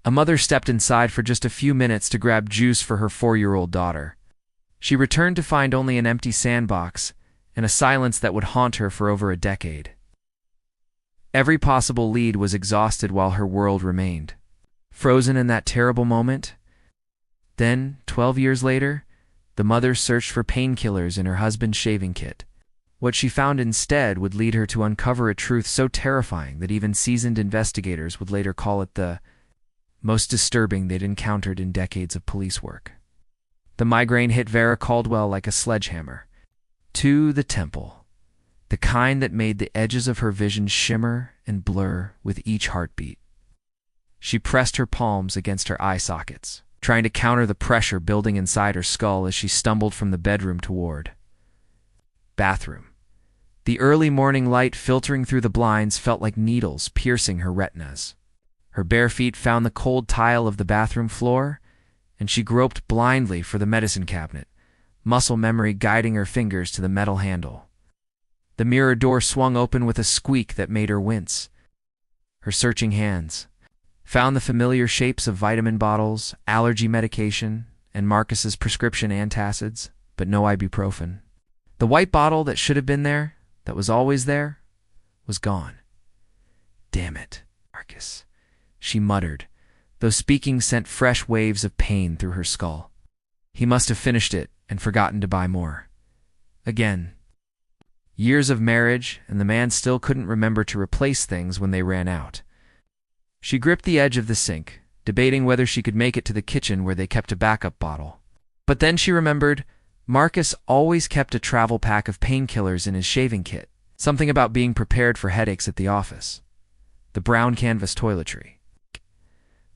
A mother stepped inside for just a few minutes to grab juice for her 4-year-old daughter. She returned to find only an empty sandbox and a silence that would haunt her for over a decade. Every possible lead was exhausted while her world remained frozen in that terrible moment. Then, 12 years later, the mother searched for painkillers in her husband's shaving kit. What she found instead would lead her to uncover a truth so terrifying that even seasoned investigators would later call it the most disturbing they'd encountered in decades of police work. The migraine hit Vera Caldwell like a sledgehammer. To the temple, the kind that made the edges of her vision shimmer and blur with each heartbeat. She pressed her palms against her eye sockets, trying to counter the pressure building inside her skull as she stumbled from the bedroom toward bathroom. The early morning light filtering through the blinds felt like needles piercing her retinas. Her bare feet found the cold tile of the bathroom floor, and she groped blindly for the medicine cabinet, muscle memory guiding her fingers to the metal handle. The mirror door swung open with a squeak that made her wince. Her searching hands found the familiar shapes of vitamin bottles, allergy medication, and Marcus's prescription antacids, but no ibuprofen. The white bottle that should have been there, that was always there, was gone. "Damn it, Marcus," she muttered, though speaking sent fresh waves of pain through her skull. He must have finished it and forgotten to buy more. Again. Years of marriage, and the man still couldn't remember to replace things when they ran out. She gripped the edge of the sink, debating whether she could make it to the kitchen where they kept a backup bottle. But then she remembered Marcus always kept a travel pack of painkillers in his shaving kit, something about being prepared for headaches at the office. The brown canvas toiletry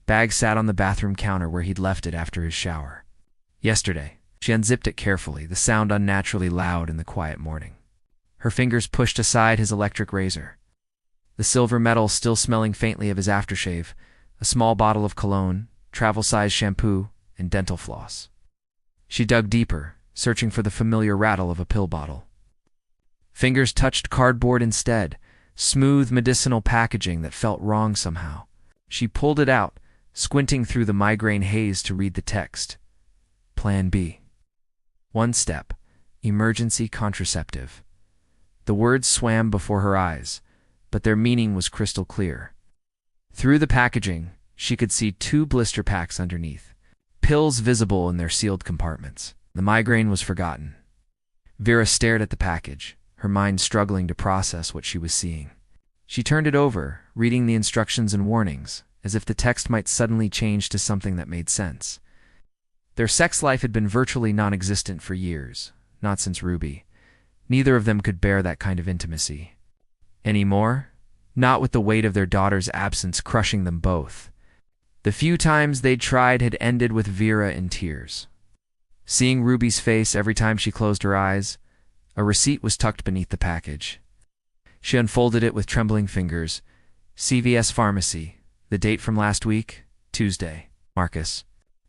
bag sat on the bathroom counter where he'd left it after his shower. Yesterday, she unzipped it carefully, the sound unnaturally loud in the quiet morning. Her fingers pushed aside his electric razor, the silver metal still smelling faintly of his aftershave, a small bottle of cologne, travel-sized shampoo, and dental floss. She dug deeper, searching for the familiar rattle of a pill bottle. Fingers touched cardboard instead, smooth medicinal packaging that felt wrong somehow. She pulled it out, squinting through the migraine haze to read the text. Plan B. One step. Emergency contraceptive. The words swam before her eyes, but their meaning was crystal clear. Through the packaging, she could see 2 blister packs underneath, pills visible in their sealed compartments. The migraine was forgotten. Vera stared at the package, her mind struggling to process what she was seeing. She turned it over, reading the instructions and warnings, as if the text might suddenly change to something that made sense. Their sex life had been virtually non-existent for years, not since Ruby. Neither of them could bear that kind of intimacy. Anymore, not with the weight of their daughter's absence crushing them both. The few times they'd tried had ended with Vera in tears. Seeing Ruby's face every time she closed her eyes, a receipt was tucked beneath the package. She unfolded it with trembling fingers. CVS Pharmacy. The date from last week? Tuesday. Marcus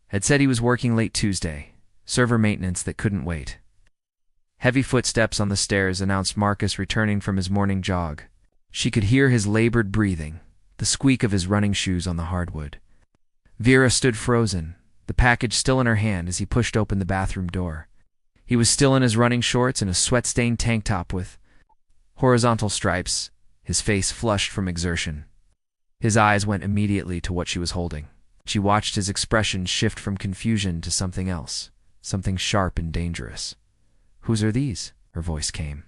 had said he was working late Tuesday. Server maintenance that couldn't wait. Heavy footsteps on the stairs announced Marcus returning from his morning jog. She could hear his labored breathing, the squeak of his running shoes on the hardwood. Vera stood frozen, the package still in her hand as he pushed open the bathroom door. He was still in his running shorts and a sweat-stained tank top with horizontal stripes, his face flushed from exertion. His eyes went immediately to what she was holding. She watched his expression shift from confusion to something else, something sharp and dangerous. "Whose are these?" her voice came.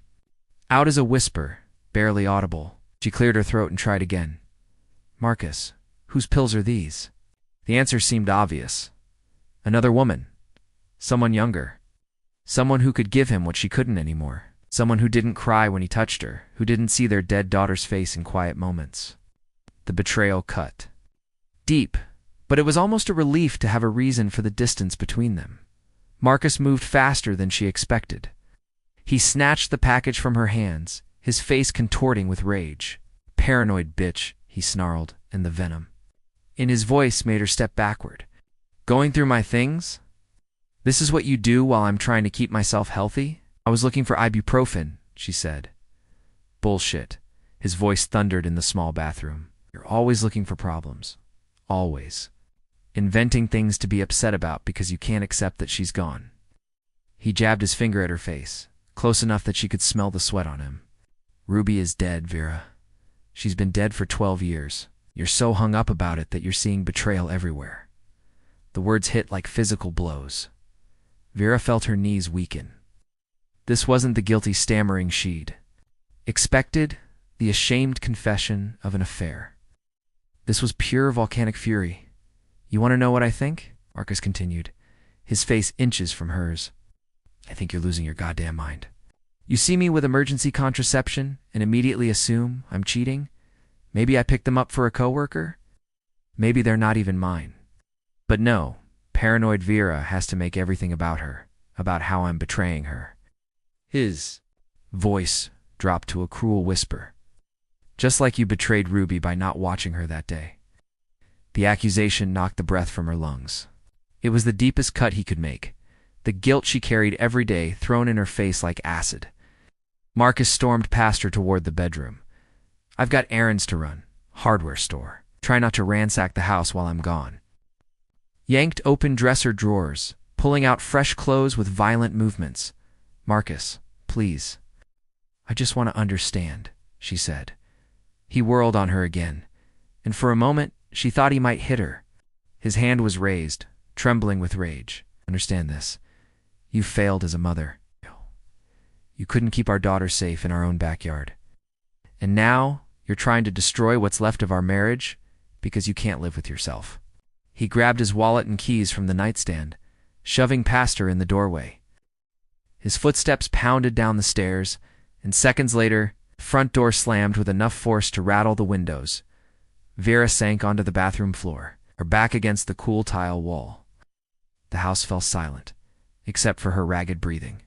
Out as a whisper, barely audible, she cleared her throat and tried again. "Marcus, whose pills are these?" The answer seemed obvious. Another woman. Someone younger. Someone who could give him what she couldn't anymore. Someone who didn't cry when he touched her, who didn't see their dead daughter's face in quiet moments. The betrayal cut deep, but it was almost a relief to have a reason for the distance between them. Marcus moved faster than she expected. He snatched the package from her hands, his face contorting with rage. "Paranoid bitch," he snarled, and the venom in his voice made her step backward. "Going through my things? This is what you do while I'm trying to keep myself healthy?" "I was looking for ibuprofen," she said. "Bullshit." His voice thundered in the small bathroom. "You're always looking for problems. Always." inventing things to be upset about because you can't accept that she's gone. He jabbed his finger at her face, close enough that she could smell the sweat on him. Ruby is dead, Vera. She's been dead for 12 years. You're so hung up about it that you're seeing betrayal everywhere. The words hit like physical blows. Vera felt her knees weaken. This wasn't the guilty stammering she'd expected, the ashamed confession of an affair. This was pure volcanic fury. You want to know what I think? Marcus continued, his face inches from hers. I think you're losing your goddamn mind. You see me with emergency contraception and immediately assume I'm cheating? Maybe I picked them up for a coworker? Maybe they're not even mine. But no, paranoid Vera has to make everything about her, about how I'm betraying her. His voice dropped to a cruel whisper. Just like you betrayed Ruby by not watching her that day. The accusation knocked the breath from her lungs. It was the deepest cut he could make, the guilt she carried every day thrown in her face like acid. Marcus stormed past her toward the bedroom. I've got errands to run. Hardware store. Try not to ransack the house while I'm gone. Yanked open dresser drawers, pulling out fresh clothes with violent movements. Marcus, please. I just want to understand, she said. He whirled on her again, and for a moment she thought he might hit her. His hand was raised, trembling with rage. Understand this. You failed as a mother. You couldn't keep our daughter safe in our own backyard. And now you're trying to destroy what's left of our marriage because you can't live with yourself. He grabbed his wallet and keys from the nightstand, shoving past her in the doorway. His footsteps pounded down the stairs, and seconds later, the front door slammed with enough force to rattle the windows. Vera sank onto the bathroom floor, her back against the cool tile wall. The house fell silent, except for her ragged breathing,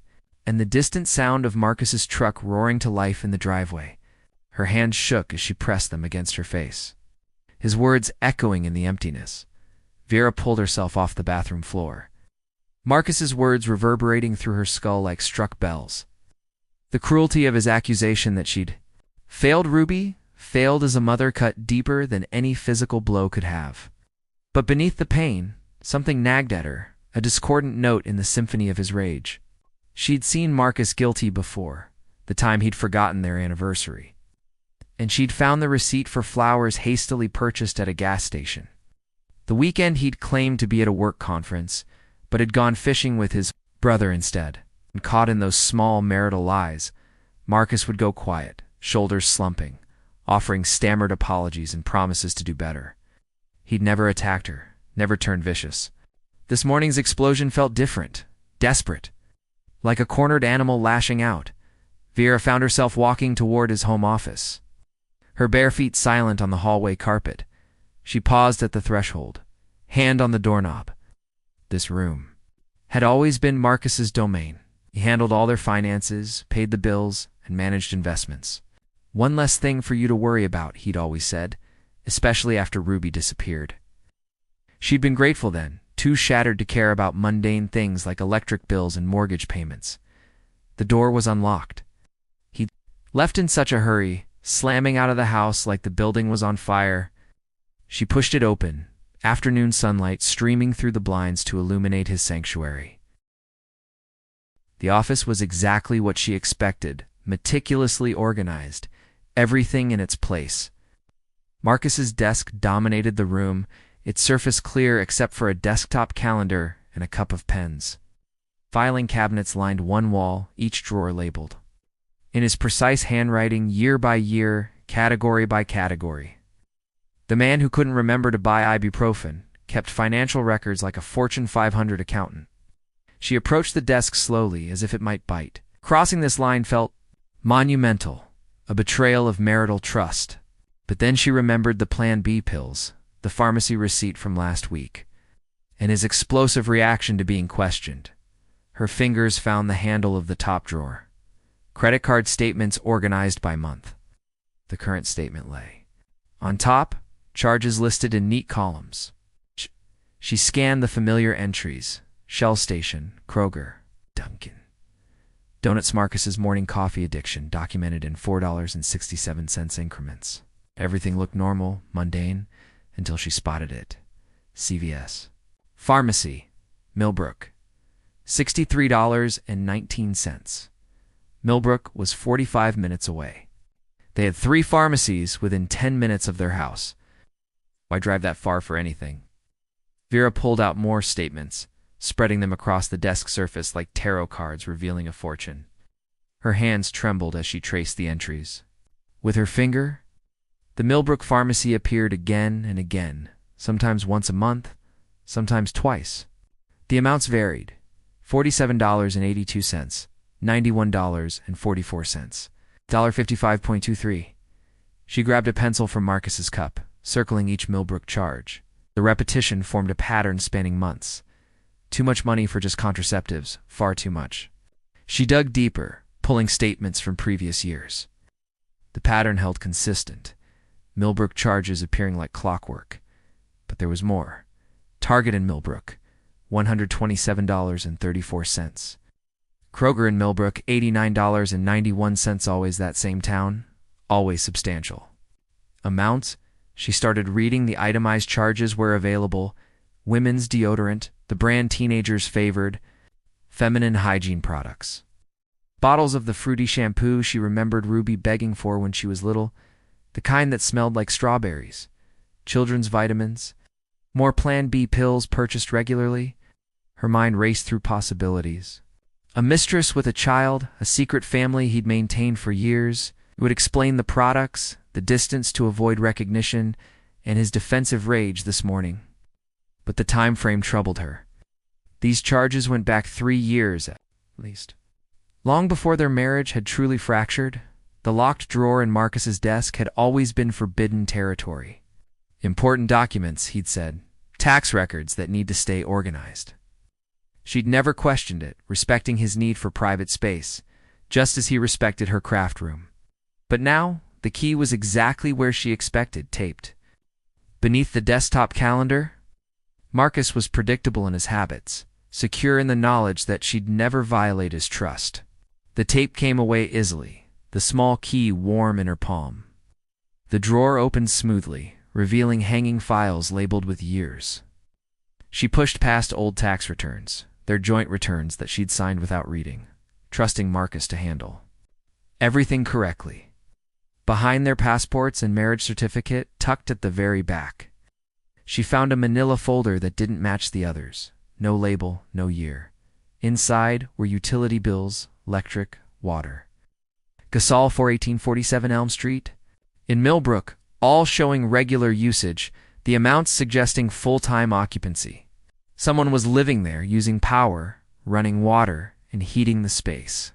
and the distant sound of Marcus's truck roaring to life in the driveway. Her hands shook as she pressed them against her face, his words echoing in the emptiness. Vera pulled herself off the bathroom floor, Marcus's words reverberating through her skull like struck bells. The cruelty of his accusation that she'd failed Ruby, failed as a mother, cut deeper than any physical blow could have. But beneath the pain, something nagged at her, a discordant note in the symphony of his rage. She'd seen Marcus guilty before, the time he'd forgotten their anniversary. And she'd found the receipt for flowers hastily purchased at a gas station. The weekend he'd claimed to be at a work conference, but had gone fishing with his brother instead. And caught in those small marital lies, Marcus would go quiet, shoulders slumping, offering stammered apologies and promises to do better. He'd never attacked her, never turned vicious. This morning's explosion felt different, desperate. Like a cornered animal lashing out, Vera found herself walking toward his home office. Her bare feet silent on the hallway carpet, she paused at the threshold, hand on the doorknob. This room had always been Marcus's domain. He handled all their finances, paid the bills, and managed investments. One less thing for you to worry about, he'd always said, especially after Ruby disappeared. She'd been grateful then, too shattered to care about mundane things like electric bills and mortgage payments. The door was unlocked. He'd left in such a hurry, slamming out of the house like the building was on fire. She pushed it open, afternoon sunlight streaming through the blinds to illuminate his sanctuary. The office was exactly what she expected, meticulously organized, everything in its place. Marcus's desk dominated the room, its surface clear except for a desktop calendar and a cup of pens. Filing cabinets lined one wall, each drawer labeled. In his precise handwriting, year by year, category by category. The man who couldn't remember to buy ibuprofen kept financial records like a Fortune 500 accountant. She approached the desk slowly, as if it might bite. Crossing this line felt monumental, a betrayal of marital trust. But then she remembered the Plan B pills, the pharmacy receipt from last week, and his explosive reaction to being questioned. Her fingers found the handle of the top drawer. Credit card statements organized by month. The current statement lay. On top, charges listed in neat columns. She scanned the familiar entries. Shell Station, Kroger, Dunkin'. Donuts. Marcus's morning coffee addiction documented in $4.67 increments. Everything looked normal, mundane, until she spotted it. CVS. Pharmacy, Millbrook, $63.19. Millbrook was 45 minutes away. They had 3 pharmacies within 10 minutes of their house. Why drive that far for anything? Vera pulled out more statements, spreading them across the desk surface like tarot cards revealing a fortune. Her hands trembled as she traced the entries. With her finger, the Millbrook pharmacy appeared again and again, sometimes once a month, sometimes twice. The amounts varied: $47.82, $91.44, $55.23. She grabbed a pencil from Marcus's cup, circling each Millbrook charge. The repetition formed a pattern spanning months. Too much money for just contraceptives, far too much. She dug deeper, pulling statements from previous years. The pattern held consistent, Millbrook charges appearing like clockwork. But there was more. Target in Millbrook, $127.34. Kroger in Millbrook, $89.91. Always that same town, always substantial. Amounts? She started reading the itemized charges where available: women's deodorant, the brand teenagers favored, feminine hygiene products. Bottles of the fruity shampoo she remembered Ruby begging for when she was little, the kind that smelled like strawberries. Children's vitamins, more Plan B pills purchased regularly. Her mind raced through possibilities. A mistress with a child, a secret family he'd maintained for years. It would explain the products, the distance to avoid recognition, and his defensive rage this morning. But the time frame troubled her. These charges went back 3 years at least. Long before their marriage had truly fractured, the locked drawer in Marcus's desk had always been forbidden territory. Important documents, he'd said. Tax records that need to stay organized. She'd never questioned it, respecting his need for private space, just as he respected her craft room. But now, the key was exactly where she expected, taped. Beneath the desktop calendar, Marcus was predictable in his habits, secure in the knowledge that she'd never violate his trust. The tape came away easily, the small key warm in her palm. The drawer opened smoothly, revealing hanging files labeled with years. She pushed past old tax returns, their joint returns that she'd signed without reading, trusting Marcus to handle everything correctly. Behind their passports and marriage certificate, tucked at the very back, she found a manila folder that didn't match the others. No label, no year. Inside were utility bills, electric, water. Gasol for 1847 Elm Street. In Millbrook, all showing regular usage, the amounts suggesting full-time occupancy. Someone was living there, using power, running water, and heating the space.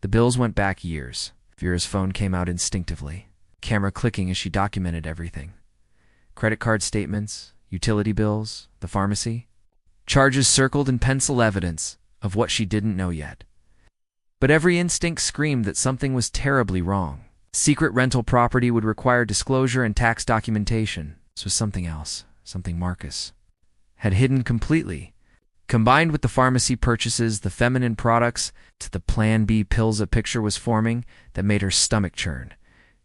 The bills went back years. Vera's phone came out instinctively, camera clicking as she documented everything. Credit card statements, utility bills, the pharmacy. Charges circled in pencil, evidence of what she didn't know yet. But every instinct screamed that something was terribly wrong. Secret rental property would require disclosure and tax documentation. This was something else, something Marcus had hidden completely. Combined with the pharmacy purchases, the feminine products, to the Plan B pills, a picture was forming that made her stomach churn.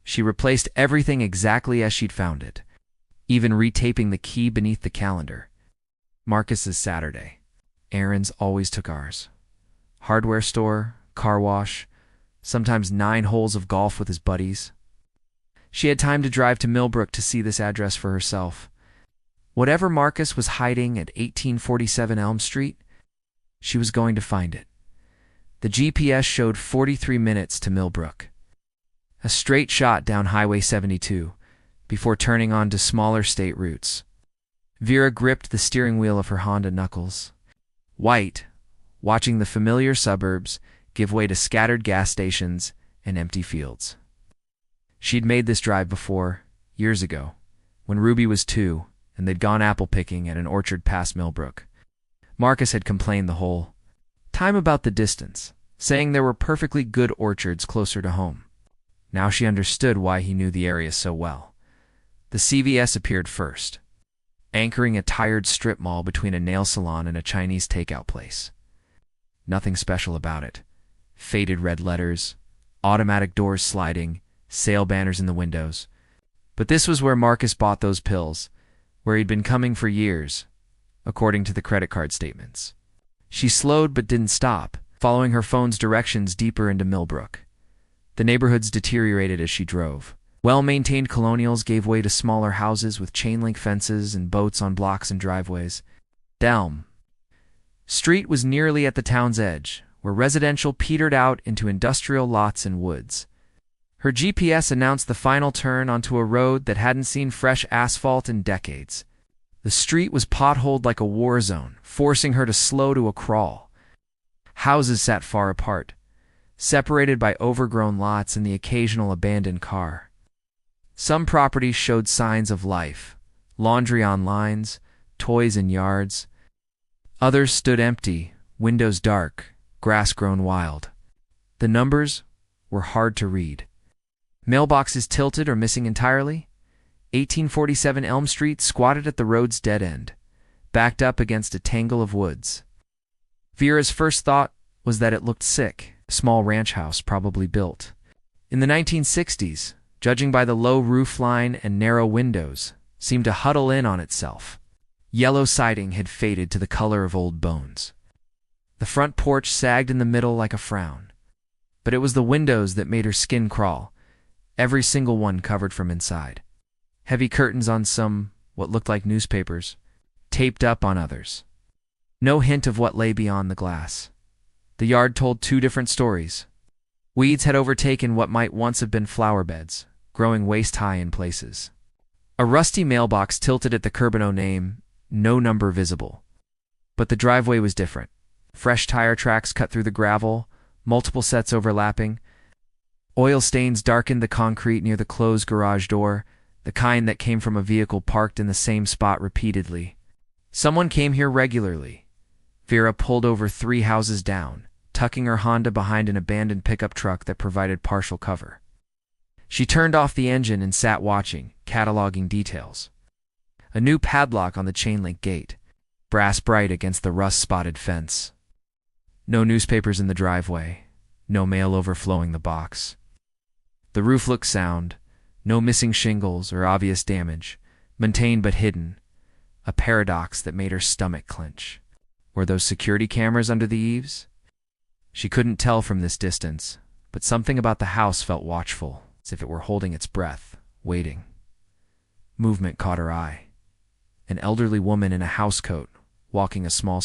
She replaced everything exactly as she'd found it, even retaping the key beneath the calendar. Marcus's Saturday. Aaron's always took ours. Hardware store, car wash, sometimes 9 holes of golf with his buddies. She had time to drive to Millbrook to see this address for herself. Whatever Marcus was hiding at 1847 Elm Street, she was going to find it. The GPS showed 43 minutes to Millbrook. A straight shot down Highway 72, before turning on to smaller state routes. Vera gripped the steering wheel of her Honda knuckles. White, watching the familiar suburbs give way to scattered gas stations and empty fields. She'd made this drive before, years ago, when Ruby was 2, and they'd gone apple picking at an orchard past Millbrook. Marcus had complained the whole time about the distance, saying there were perfectly good orchards closer to home. Now she understood why he knew the area so well. The CVS appeared first, anchoring a tired strip mall between a nail salon and a Chinese takeout place. Nothing special about it. Faded red letters, automatic doors sliding, sale banners in the windows. But this was where Marcus bought those pills, where he'd been coming for years, according to the credit card statements. She slowed but didn't stop, following her phone's directions deeper into Millbrook. The neighborhoods deteriorated as she drove. Well-maintained colonials gave way to smaller houses with chain-link fences and boats on blocks and driveways. Delm Street was nearly at the town's edge, where residential petered out into industrial lots and woods. Her GPS announced the final turn onto a road that hadn't seen fresh asphalt in decades. The street was potholed like a war zone, forcing her to slow to a crawl. Houses sat far apart, separated by overgrown lots and the occasional abandoned car. Some properties showed signs of life: laundry on lines, toys in yards. Others stood empty, windows dark, grass grown wild. The numbers were hard to read. Mailboxes tilted or missing entirely. 1847 Elm Street squatted at the road's dead end, backed up against a tangle of woods. Vera's first thought was that it looked sick, a small ranch house probably built in the 1960s, judging by the low roof line and narrow windows, seemed to huddle in on itself. Yellow siding had faded to the color of old bones. The front porch sagged in the middle like a frown. But it was the windows that made her skin crawl, every single one covered from inside. Heavy curtains on some, what looked like newspapers, taped up on others. No hint of what lay beyond the glass. The yard told two different stories. Weeds had overtaken what might once have been flower beds, growing waist-high in places. A rusty mailbox tilted at the curb, no name, no number visible. But the driveway was different. Fresh tire tracks cut through the gravel, multiple sets overlapping. Oil stains darkened the concrete near the closed garage door, the kind that came from a vehicle parked in the same spot repeatedly. Someone came here regularly. Vera pulled over 3 houses down, tucking her Honda behind an abandoned pickup truck that provided partial cover. She turned off the engine and sat watching, cataloging details. A new padlock on the chain-link gate, brass bright against the rust-spotted fence. No newspapers in the driveway, no mail overflowing the box. The roof looked sound, no missing shingles or obvious damage, maintained but hidden, a paradox that made her stomach clench. Were those security cameras under the eaves? She couldn't tell from this distance, but something about the house felt watchful, as if it were holding its breath, waiting. Movement caught her eye. An elderly woman in a housecoat, walking a small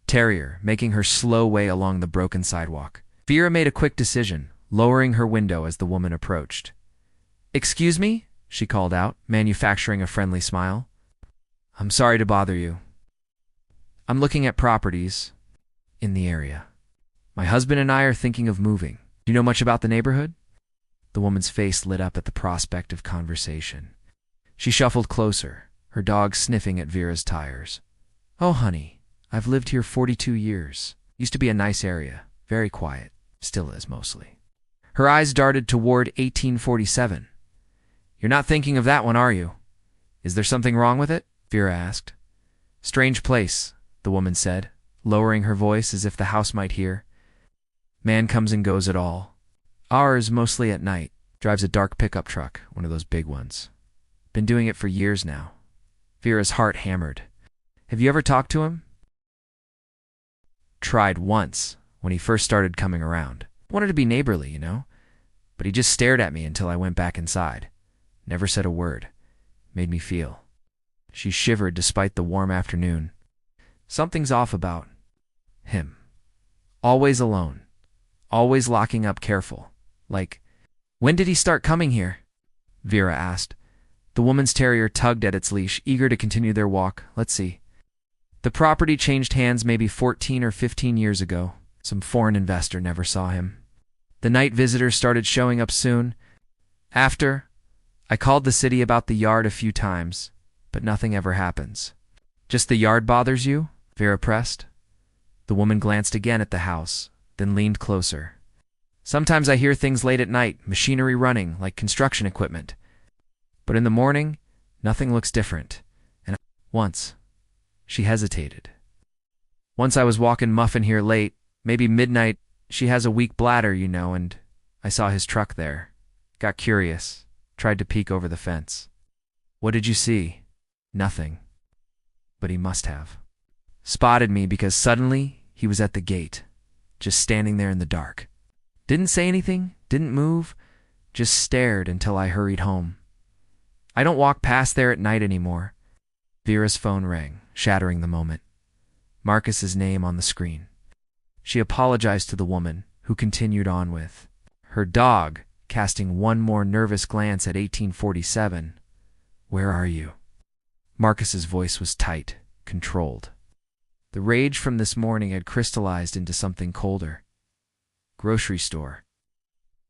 terrier, making her slow way along the broken sidewalk. Vera made a quick decision, lowering her window as the woman approached. "Excuse me?" she called out, manufacturing a friendly smile. "I'm sorry to bother you. I'm looking at properties in the area. My husband and I are thinking of moving. Do you know much about the neighborhood?" The woman's face lit up at the prospect of conversation. She shuffled closer, her dog sniffing at Vera's tires. "Oh, honey, I've lived here 42 years. Used to be a nice area, very quiet. Still is, mostly." Her eyes darted toward 1847. "You're not thinking of that one, are you? Is there something wrong with it?" Vera asked. "Strange place," the woman said, lowering her voice as if the house might hear. "Man comes and goes at all. Ours mostly at night. Drives a dark pickup truck, one of those big ones. Been doing it for years now." Vera's heart hammered. "Have you ever talked to him?" "Tried once, when he first started coming around. Wanted to be neighborly, you know. But he just stared at me until I went back inside. Never said a word. Made me feel." She shivered despite the warm afternoon. "Something's off about him. Always alone. Always locking up careful. Like, when did he start coming here?" Vera asked. The woman's terrier tugged at its leash, eager to continue their walk. "Let's see. The property changed hands maybe 14 or 15 years ago. Some foreign investor never saw him. The night visitors started showing up soon. After, I called the city about the yard a few times, but nothing ever happens." "Just the yard bothers you?" Vera pressed. The woman glanced again at the house, then leaned closer. "Sometimes I hear things late at night, machinery running, like construction equipment. But in the morning, nothing looks different. And once," she hesitated. "Once I was walking Muffin here late, maybe midnight. She has a weak bladder, you know, and I saw his truck there. Got curious, tried to peek over the fence." "What did you see?" "Nothing. But he must have spotted me because suddenly he was at the gate, just standing there in the dark. Didn't say anything, didn't move, just stared until I hurried home. I don't walk past there at night anymore. Vera's phone rang, shattering the moment. Marcus's name on the screen. She apologized to the woman, who continued on with her dog, casting one more nervous glance at 1847. "Where are you?" Marcus's voice was tight, controlled. The rage from this morning had crystallized into something colder. "Grocery store."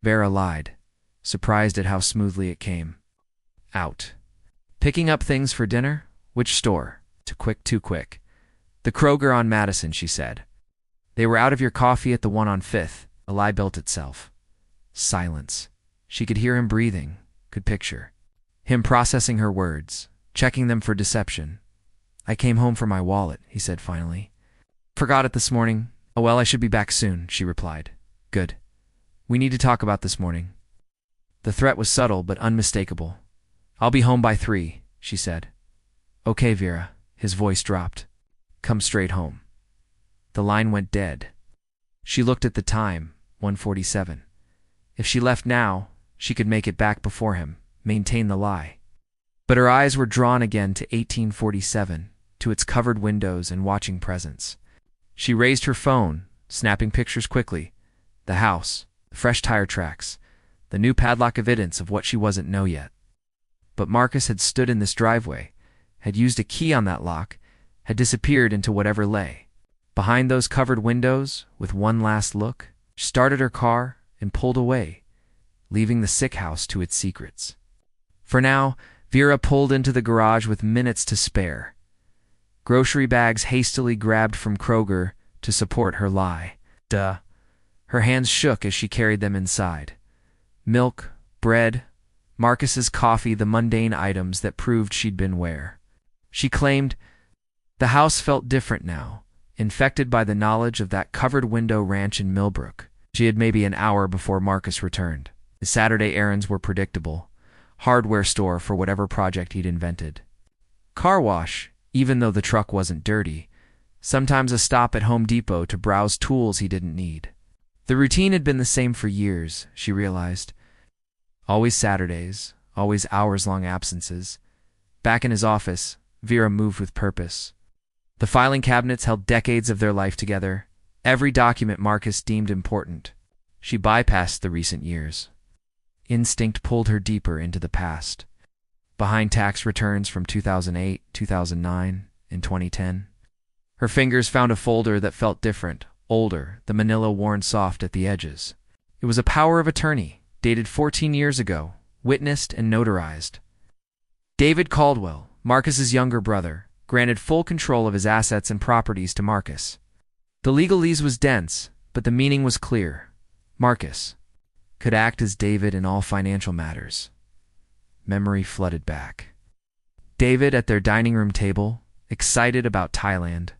Vera lied, surprised at how smoothly it came. "Out. Picking up things for dinner? Which store?" Too quick. "The Kroger on Madison," she said. "They were out of your coffee at the one on Fifth." A lie built itself. Silence. She could hear him breathing, could picture him processing her words, checking them for deception. "I came home for my wallet," he said finally. "Forgot it this morning." "Oh well, I should be back soon," she replied. "Good. We need to talk about this morning." The threat was subtle but unmistakable. "I'll be home by 3, she said. "Okay, Vera." His voice dropped. "Come straight home." The line went dead. She looked at the time, 1:47. If she left now, she could make it back before him, maintain the lie. But her eyes were drawn again to 1847, to its covered windows and watching presence. She raised her phone, snapping pictures quickly. The house, the fresh tire tracks, the new padlock evidence of what she wasn't know yet. But Marcus had stood in this driveway, had used a key on that lock, had disappeared into whatever lay. Behind those covered windows, with one last look, she started her car and pulled away, leaving the sick house to its secrets. For now, Vera pulled into the garage with minutes to spare. Grocery bags hastily grabbed from Kroger to support her lie. Duh. Her hands shook as she carried them inside. Milk, bread, Marcus's coffee, the mundane items that proved she'd been where. She claimed the house felt different now, infected by the knowledge of that covered window ranch in Millbrook. She had maybe an hour before Marcus returned. His Saturday errands were predictable. Hardware store for whatever project he'd invented. Car wash, even though the truck wasn't dirty. Sometimes a stop at Home Depot to browse tools he didn't need. The routine had been the same for years, she realized. Always Saturdays, always hours-long absences. Back in his office, Vera moved with purpose. The filing cabinets held decades of their life together, every document Marcus deemed important. She bypassed the recent years. Instinct pulled her deeper into the past. Behind tax returns from 2008, 2009, and 2010. Her fingers found a folder that felt different, older, the manila worn soft at the edges. It was a power of attorney, dated 14 years ago, witnessed and notarized. David Caldwell, Marcus's younger brother, granted full control of his assets and properties to Marcus. The legalese was dense, but the meaning was clear. Marcus could act as David in all financial matters. Memory flooded back. David at their dining room table, excited about Thailand.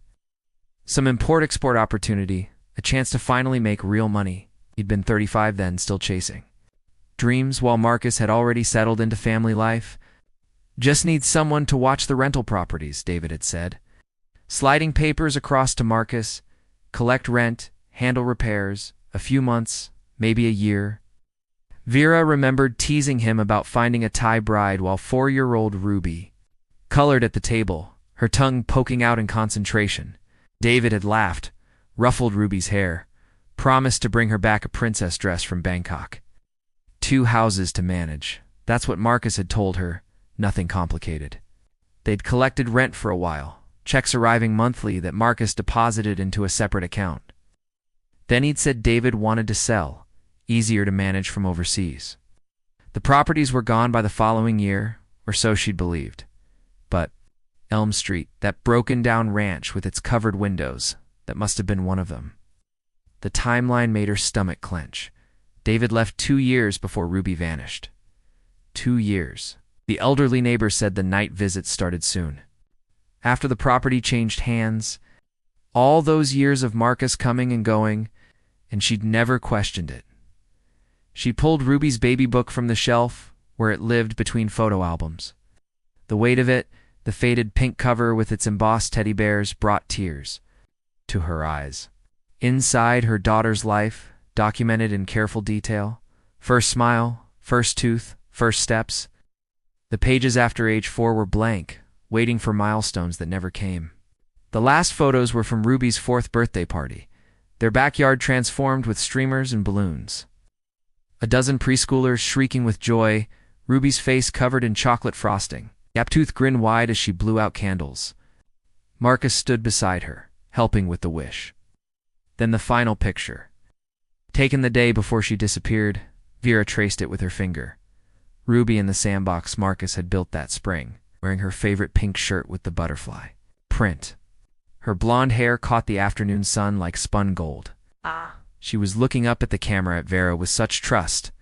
Some import-export opportunity, a chance to finally make real money. He'd been 35 then, still chasing dreams while Marcus had already settled into family life. "Just needs someone to watch the rental properties," David had said. Sliding papers across to Marcus, collect rent, handle repairs, a few months, maybe a year. Vera remembered teasing him about finding a Thai bride while 4-year-old Ruby colored at the table, her tongue poking out in concentration. David had laughed, ruffled Ruby's hair, promised to bring her back a princess dress from Bangkok. 2 houses to manage. That's what Marcus had told her. Nothing complicated. They'd collected rent for a while, checks arriving monthly that Marcus deposited into a separate account. Then he'd said David wanted to sell, easier to manage from overseas. The properties were gone by the following year, or so she'd believed. But Elm Street, that broken-down ranch with its covered windows, that must have been one of them. The timeline made her stomach clench. David left 2 years before Ruby vanished. 2 years. The elderly neighbor said the night visits started soon. After the property changed hands, all those years of Marcus coming and going, and she'd never questioned it. She pulled Ruby's baby book from the shelf, where it lived between photo albums. The weight of it, The faded pink cover with its embossed teddy bears brought tears to her eyes. Inside, her daughter's life, documented in careful detail. First smile, first tooth, first steps. The pages after age 4 were blank, waiting for milestones that never came. The last photos were from Ruby's 4th birthday party, their backyard transformed with streamers and balloons. A dozen preschoolers shrieking with joy, Ruby's face covered in chocolate frosting. Gaptooth grinned wide as she blew out candles. Marcus stood beside her, helping with the wish. Then the final picture. Taken the day before she disappeared, Vera traced it with her finger. Ruby in the sandbox Marcus had built that spring, wearing her favorite pink shirt with the butterfly print. Her blonde hair caught the afternoon sun like spun gold. She was looking up at the camera at Vera with such trust,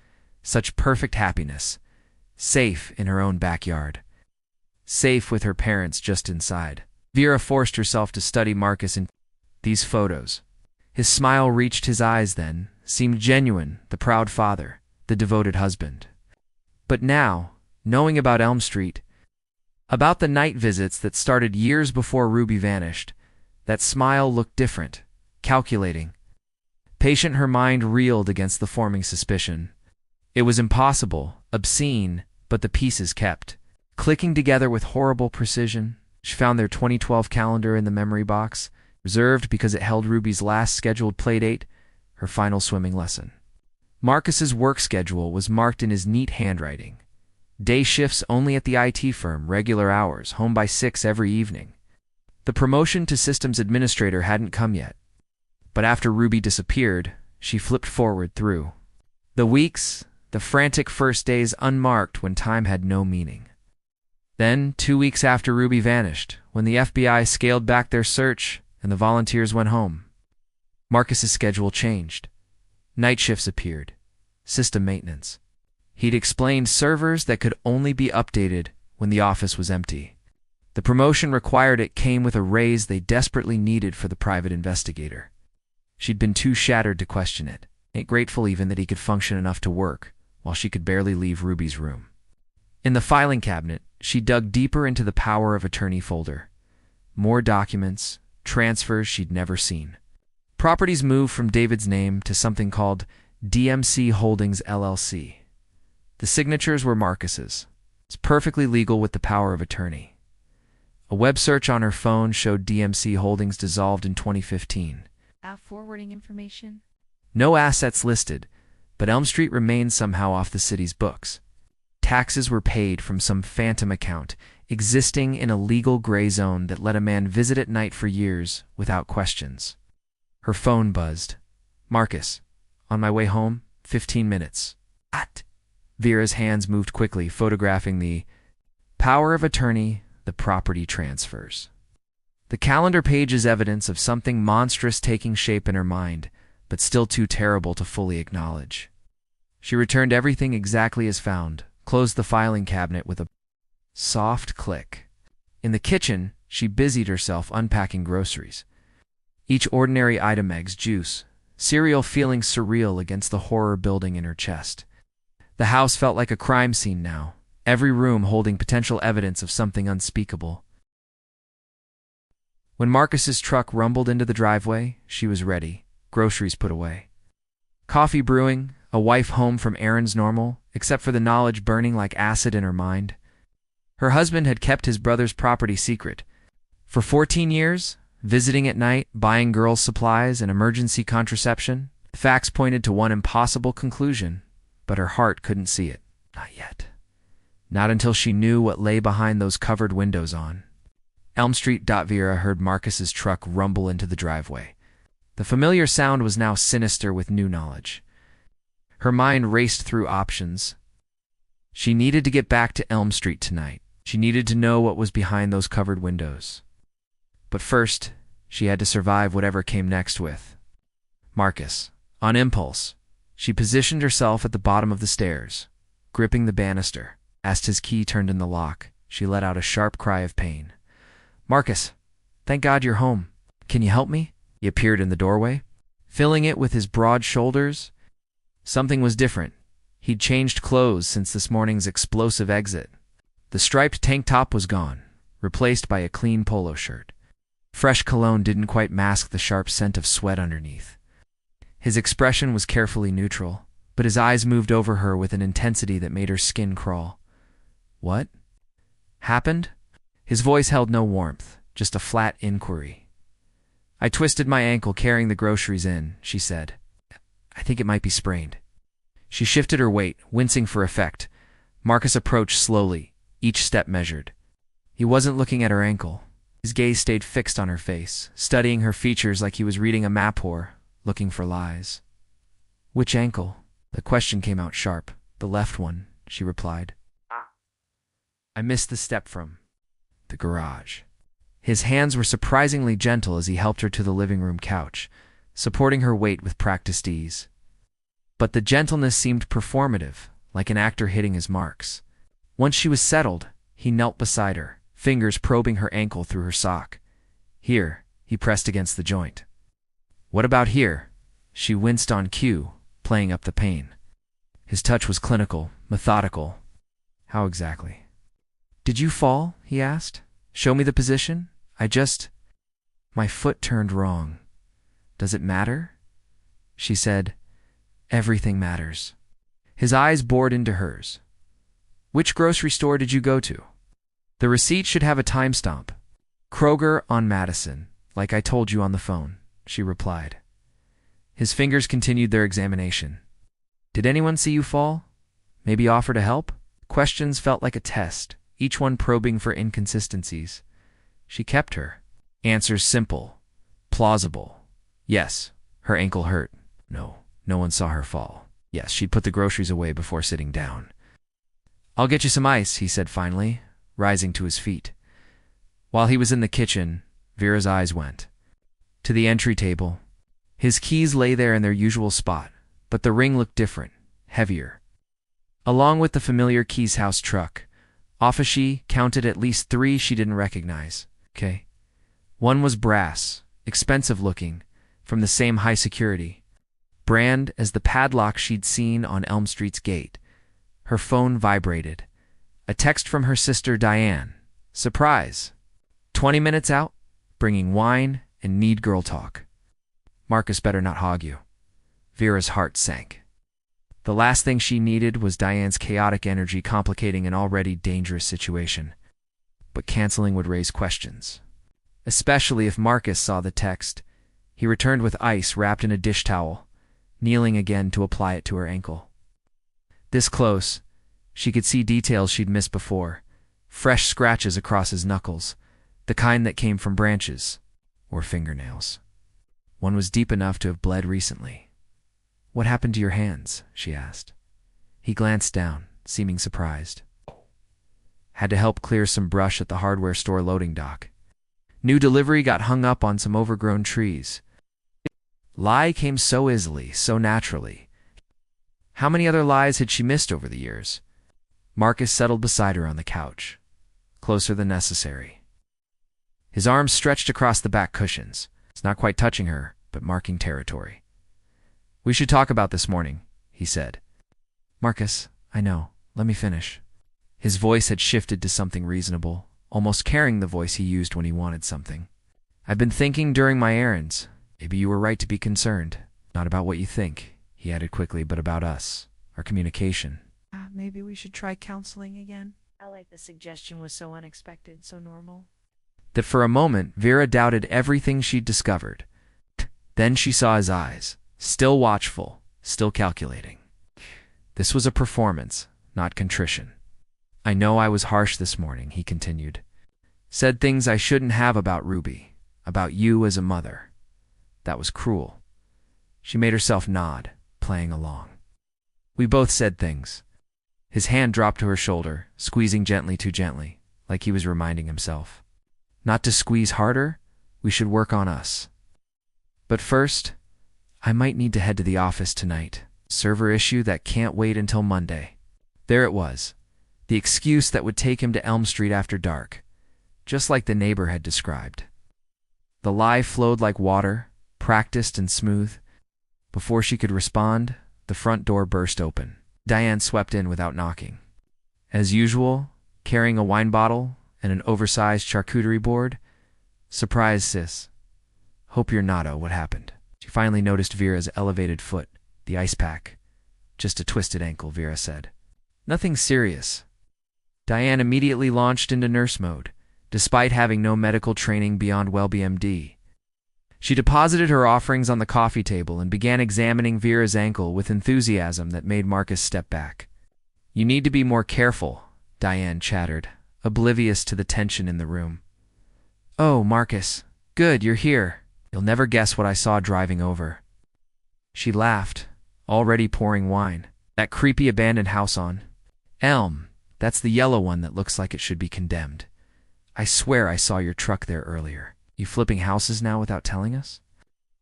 such perfect happiness, safe in her own backyard, safe with her parents just inside. Vera forced herself to study Marcus in these photos. His smile reached his eyes then, seemed genuine, the proud father, the devoted husband. But now, knowing about Elm Street, about the night visits that started years before Ruby vanished, that smile looked different, calculating. Patient, her mind reeled against the forming suspicion. It was impossible, obscene, but the pieces kept. Clicking together with horrible precision, she found their 2012 calendar in the memory box, reserved because it held Ruby's last scheduled playdate, her final swimming lesson. Marcus's work schedule was marked in his neat handwriting. Day shifts only at the IT firm, regular hours, home by 6 every evening. The promotion to systems administrator hadn't come yet. But after Ruby disappeared, she flipped forward through the weeks, the frantic first days unmarked when time had no meaning. Then, 2 weeks after Ruby vanished, when the FBI scaled back their search and the volunteers went home, Marcus's schedule changed. Night shifts appeared. System maintenance. He'd explained servers that could only be updated when the office was empty. The promotion required it came with a raise they desperately needed for the private investigator. She'd been too shattered to question it, yet grateful even that he could function enough to work, while she could barely leave Ruby's room. In the filing cabinet, she dug deeper into the power of attorney folder. More documents, transfers she'd never seen. Properties moved from David's name to something called DMC Holdings LLC. The signatures were Marcus's. It's perfectly legal with the power of attorney. A web search on her phone showed DMC Holdings dissolved in 2015. Forwarding information. No assets listed, but Elm Street remained somehow off the city's books. Taxes were paid from some phantom account, existing in a legal gray zone that let a man visit at night for years without questions. Her phone buzzed. Marcus, on my way home, 15 minutes. What? Vera's hands moved quickly, photographing the power of attorney, the property transfers. The calendar page is evidence of something monstrous taking shape in her mind, but still too terrible to fully acknowledge. She returned everything exactly as found, closed the filing cabinet with a soft click. In the kitchen, she busied herself unpacking groceries. Each ordinary item, eggs, juice, cereal, feeling surreal against the horror building in her chest. The house felt like a crime scene now, every room holding potential evidence of something unspeakable. When Marcus's truck rumbled into the driveway, she was ready, groceries put away. Coffee brewing, a wife home from errands normal, except for the knowledge burning like acid in her mind. Her husband had kept his brother's property secret. For 14 years, visiting at night, buying girls' supplies and emergency contraception, the facts pointed to one impossible conclusion, but her heart couldn't see it. Not yet. Not until she knew what lay behind those covered windows on. Elm Street. Vera heard Marcus's truck rumble into the driveway. The familiar sound was now sinister with new knowledge. Her mind raced through options. She needed to get back to Elm Street tonight. She needed to know what was behind those covered windows. But first, she had to survive whatever came next with Marcus. On impulse, she positioned herself at the bottom of the stairs, gripping the banister. As his key turned in the lock, she let out a sharp cry of pain. Marcus, thank God you're home. Can you help me? He appeared in the doorway, filling it with his broad shoulders. Something was different. He'd changed clothes since this morning's explosive exit. The striped tank top was gone, replaced by a clean polo shirt. Fresh cologne didn't quite mask the sharp scent of sweat underneath. His expression was carefully neutral, but his eyes moved over her with an intensity that made her skin crawl. What happened? His voice held no warmth, just a flat inquiry. I twisted my ankle carrying the groceries in, she said. I think it might be sprained. She shifted her weight, wincing for effect. Marcus approached slowly, each step measured. He wasn't looking at her ankle. His gaze stayed fixed on her face, studying her features like he was reading a map whore, looking for lies. Which ankle? The question came out sharp. The left one, she replied. I missed the step from the garage. His hands were surprisingly gentle as he helped her to the living room couch, supporting her weight with practiced ease. But the gentleness seemed performative, like an actor hitting his marks. Once she was settled, he knelt beside her, fingers probing her ankle through her sock. Here, he pressed against the joint. What about here? She winced on cue, playing up the pain. His touch was clinical, methodical. How exactly? Did you fall? He asked. Show me the position? My foot turned wrong. Does it matter? She said, Everything matters. His eyes bored into hers. Which grocery store did you go to? The receipt should have a timestamp. Kroger on Madison, like I told you on the phone, she replied. His fingers continued their examination. Did anyone see you fall? Maybe offer to help? Questions felt like a test, each one probing for inconsistencies. She kept her answers simple, plausible. Yes, her ankle hurt. No one saw her fall. Yes, she'd put the groceries away before sitting down. I'll get you some ice, he said finally, rising to his feet. While he was in the kitchen, Vera's eyes went to the entry table. His keys lay there in their usual spot, but the ring looked different, heavier. Along with the familiar Keys House truck, Offashi counted at least 3 she didn't recognize. One was brass, expensive looking, from the same high security brand as the padlock she'd seen on Elm Street's gate. Her phone vibrated. A text from her sister Diane. Surprise. 20 minutes out, bringing wine and need girl talk. Marcus better not hog you. Vera's heart sank. The last thing she needed was Diane's chaotic energy complicating an already dangerous situation. But canceling would raise questions. Especially if Marcus saw the text. He returned with ice wrapped in a dish towel, kneeling again to apply it to her ankle. This close, she could see details she'd missed before. Fresh scratches across his knuckles, the kind that came from branches or fingernails. One was deep enough to have bled recently. What happened to your hands? She asked. He glanced down, seeming surprised. Had to help clear some brush at the hardware store loading dock. New delivery got hung up on some overgrown trees. Lie came so easily, so naturally. How many other lies had she missed over the years? Marcus settled beside her on the couch, closer than necessary. His arms stretched across the back cushions. It's not quite touching her, but marking territory. We should talk about this morning, he said. Marcus, I know. Let me finish. His voice had shifted to something reasonable, almost carrying the voice he used when he wanted something. I've been thinking during my errands. Maybe you were right to be concerned. Not about what you think, he added quickly, but about us, our communication. Maybe we should try counseling again. I like the suggestion was so unexpected, so normal. That for a moment, Vera doubted everything she'd discovered. Then she saw his eyes, still watchful, still calculating. This was a performance, not contrition. I know I was harsh this morning, he continued. Said things I shouldn't have about Ruby, about you as a mother. That was cruel. She made herself nod, playing along. We both said things. His hand dropped to her shoulder, squeezing gently, too gently, like he was reminding himself. Not to squeeze harder, we should work on us. But first, I might need to head to the office tonight. Server issue that can't wait until Monday. There it was, the excuse that would take him to Elm Street after dark, just like the neighbor had described. The lie flowed like water, practiced and smooth. Before she could respond, the front door burst open. Diane swept in without knocking. As usual, carrying a wine bottle and an oversized charcuterie board. Surprise, sis. Hope you're not. What happened? She finally noticed Vera's elevated foot, the ice pack. Just a twisted ankle, Vera said. Nothing serious. Diane immediately launched into nurse mode, despite having no medical training beyond WellBMD. She deposited her offerings on the coffee table and began examining Vera's ankle with enthusiasm that made Marcus step back. You need to be more careful, Diane chattered, oblivious to the tension in the room. Oh, Marcus. Good, you're here. You'll never guess what I saw driving over. She laughed, already pouring wine. That creepy abandoned house on Elm. That's the yellow one that looks like it should be condemned. I swear I saw your truck there earlier. You flipping houses now without telling us?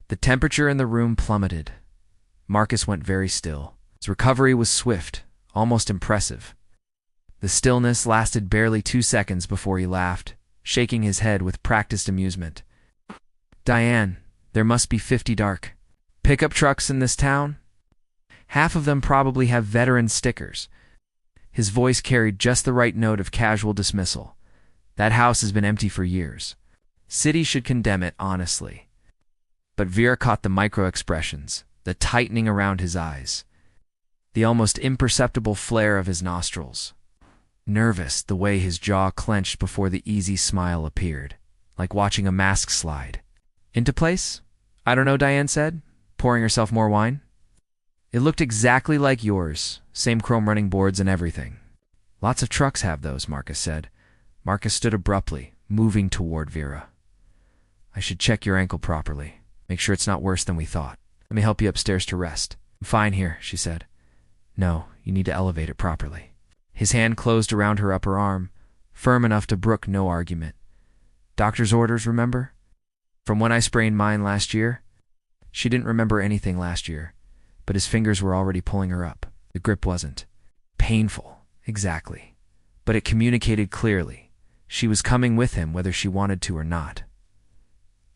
The temperature in the room plummeted. Marcus went very still. His recovery was swift, almost impressive. The stillness lasted barely 2 seconds before he laughed, shaking his head with practiced amusement. Diane, there must be 50 dark pickup trucks in this town. Half of them probably have veteran stickers. His voice carried just the right note of casual dismissal. That house has been empty for years. City should condemn it, honestly. But Vera caught the micro-expressions, the tightening around his eyes, the almost imperceptible flare of his nostrils. Nervous, the way his jaw clenched before the easy smile appeared, like watching a mask slide. Into place? I don't know, Diane said, pouring herself more wine. It looked exactly like yours, same chrome running boards and everything. Lots of trucks have those, Marcus said. Marcus stood abruptly, moving toward Vera. I should check your ankle properly. Make sure it's not worse than we thought. Let me help you upstairs to rest. I'm fine here, she said. No, you need to elevate it properly. His hand closed around her upper arm, firm enough to brook no argument. Doctor's orders, remember? From when I sprained mine last year? She didn't remember anything last year, but his fingers were already pulling her up. The grip wasn't painful, exactly, but it communicated clearly. She was coming with him whether she wanted to or not.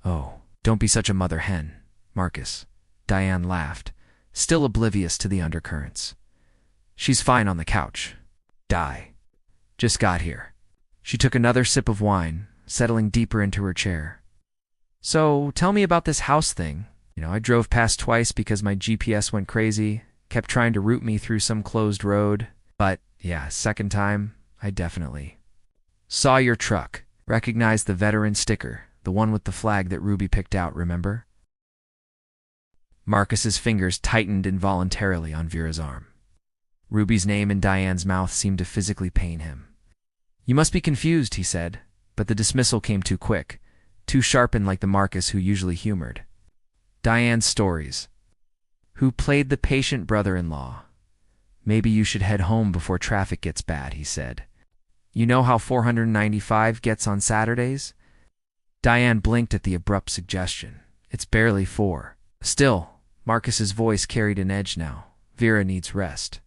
Oh, don't be such a mother hen, Marcus. Diane laughed, still oblivious to the undercurrents. She's fine on the couch. Just got here. She took another sip of wine, settling deeper into her chair. So, tell me about this house thing. I drove past twice because my GPS went crazy, kept trying to route me through some closed road. But, yeah, second time, I definitely saw your truck, recognized the veteran sticker, the one with the flag that Ruby picked out, remember? Marcus's fingers tightened involuntarily on Vera's arm. Ruby's name in Diane's mouth seemed to physically pain him. You must be confused, he said, but the dismissal came too quick, too sharpened like the Marcus who usually humored. Diane's stories. Who played the patient brother-in-law? Maybe you should head home before traffic gets bad, he said. You know how 495 gets on Saturdays? Diane blinked at the abrupt suggestion. It's barely 4. Still, Marcus's voice carried an edge now. Vera needs rest.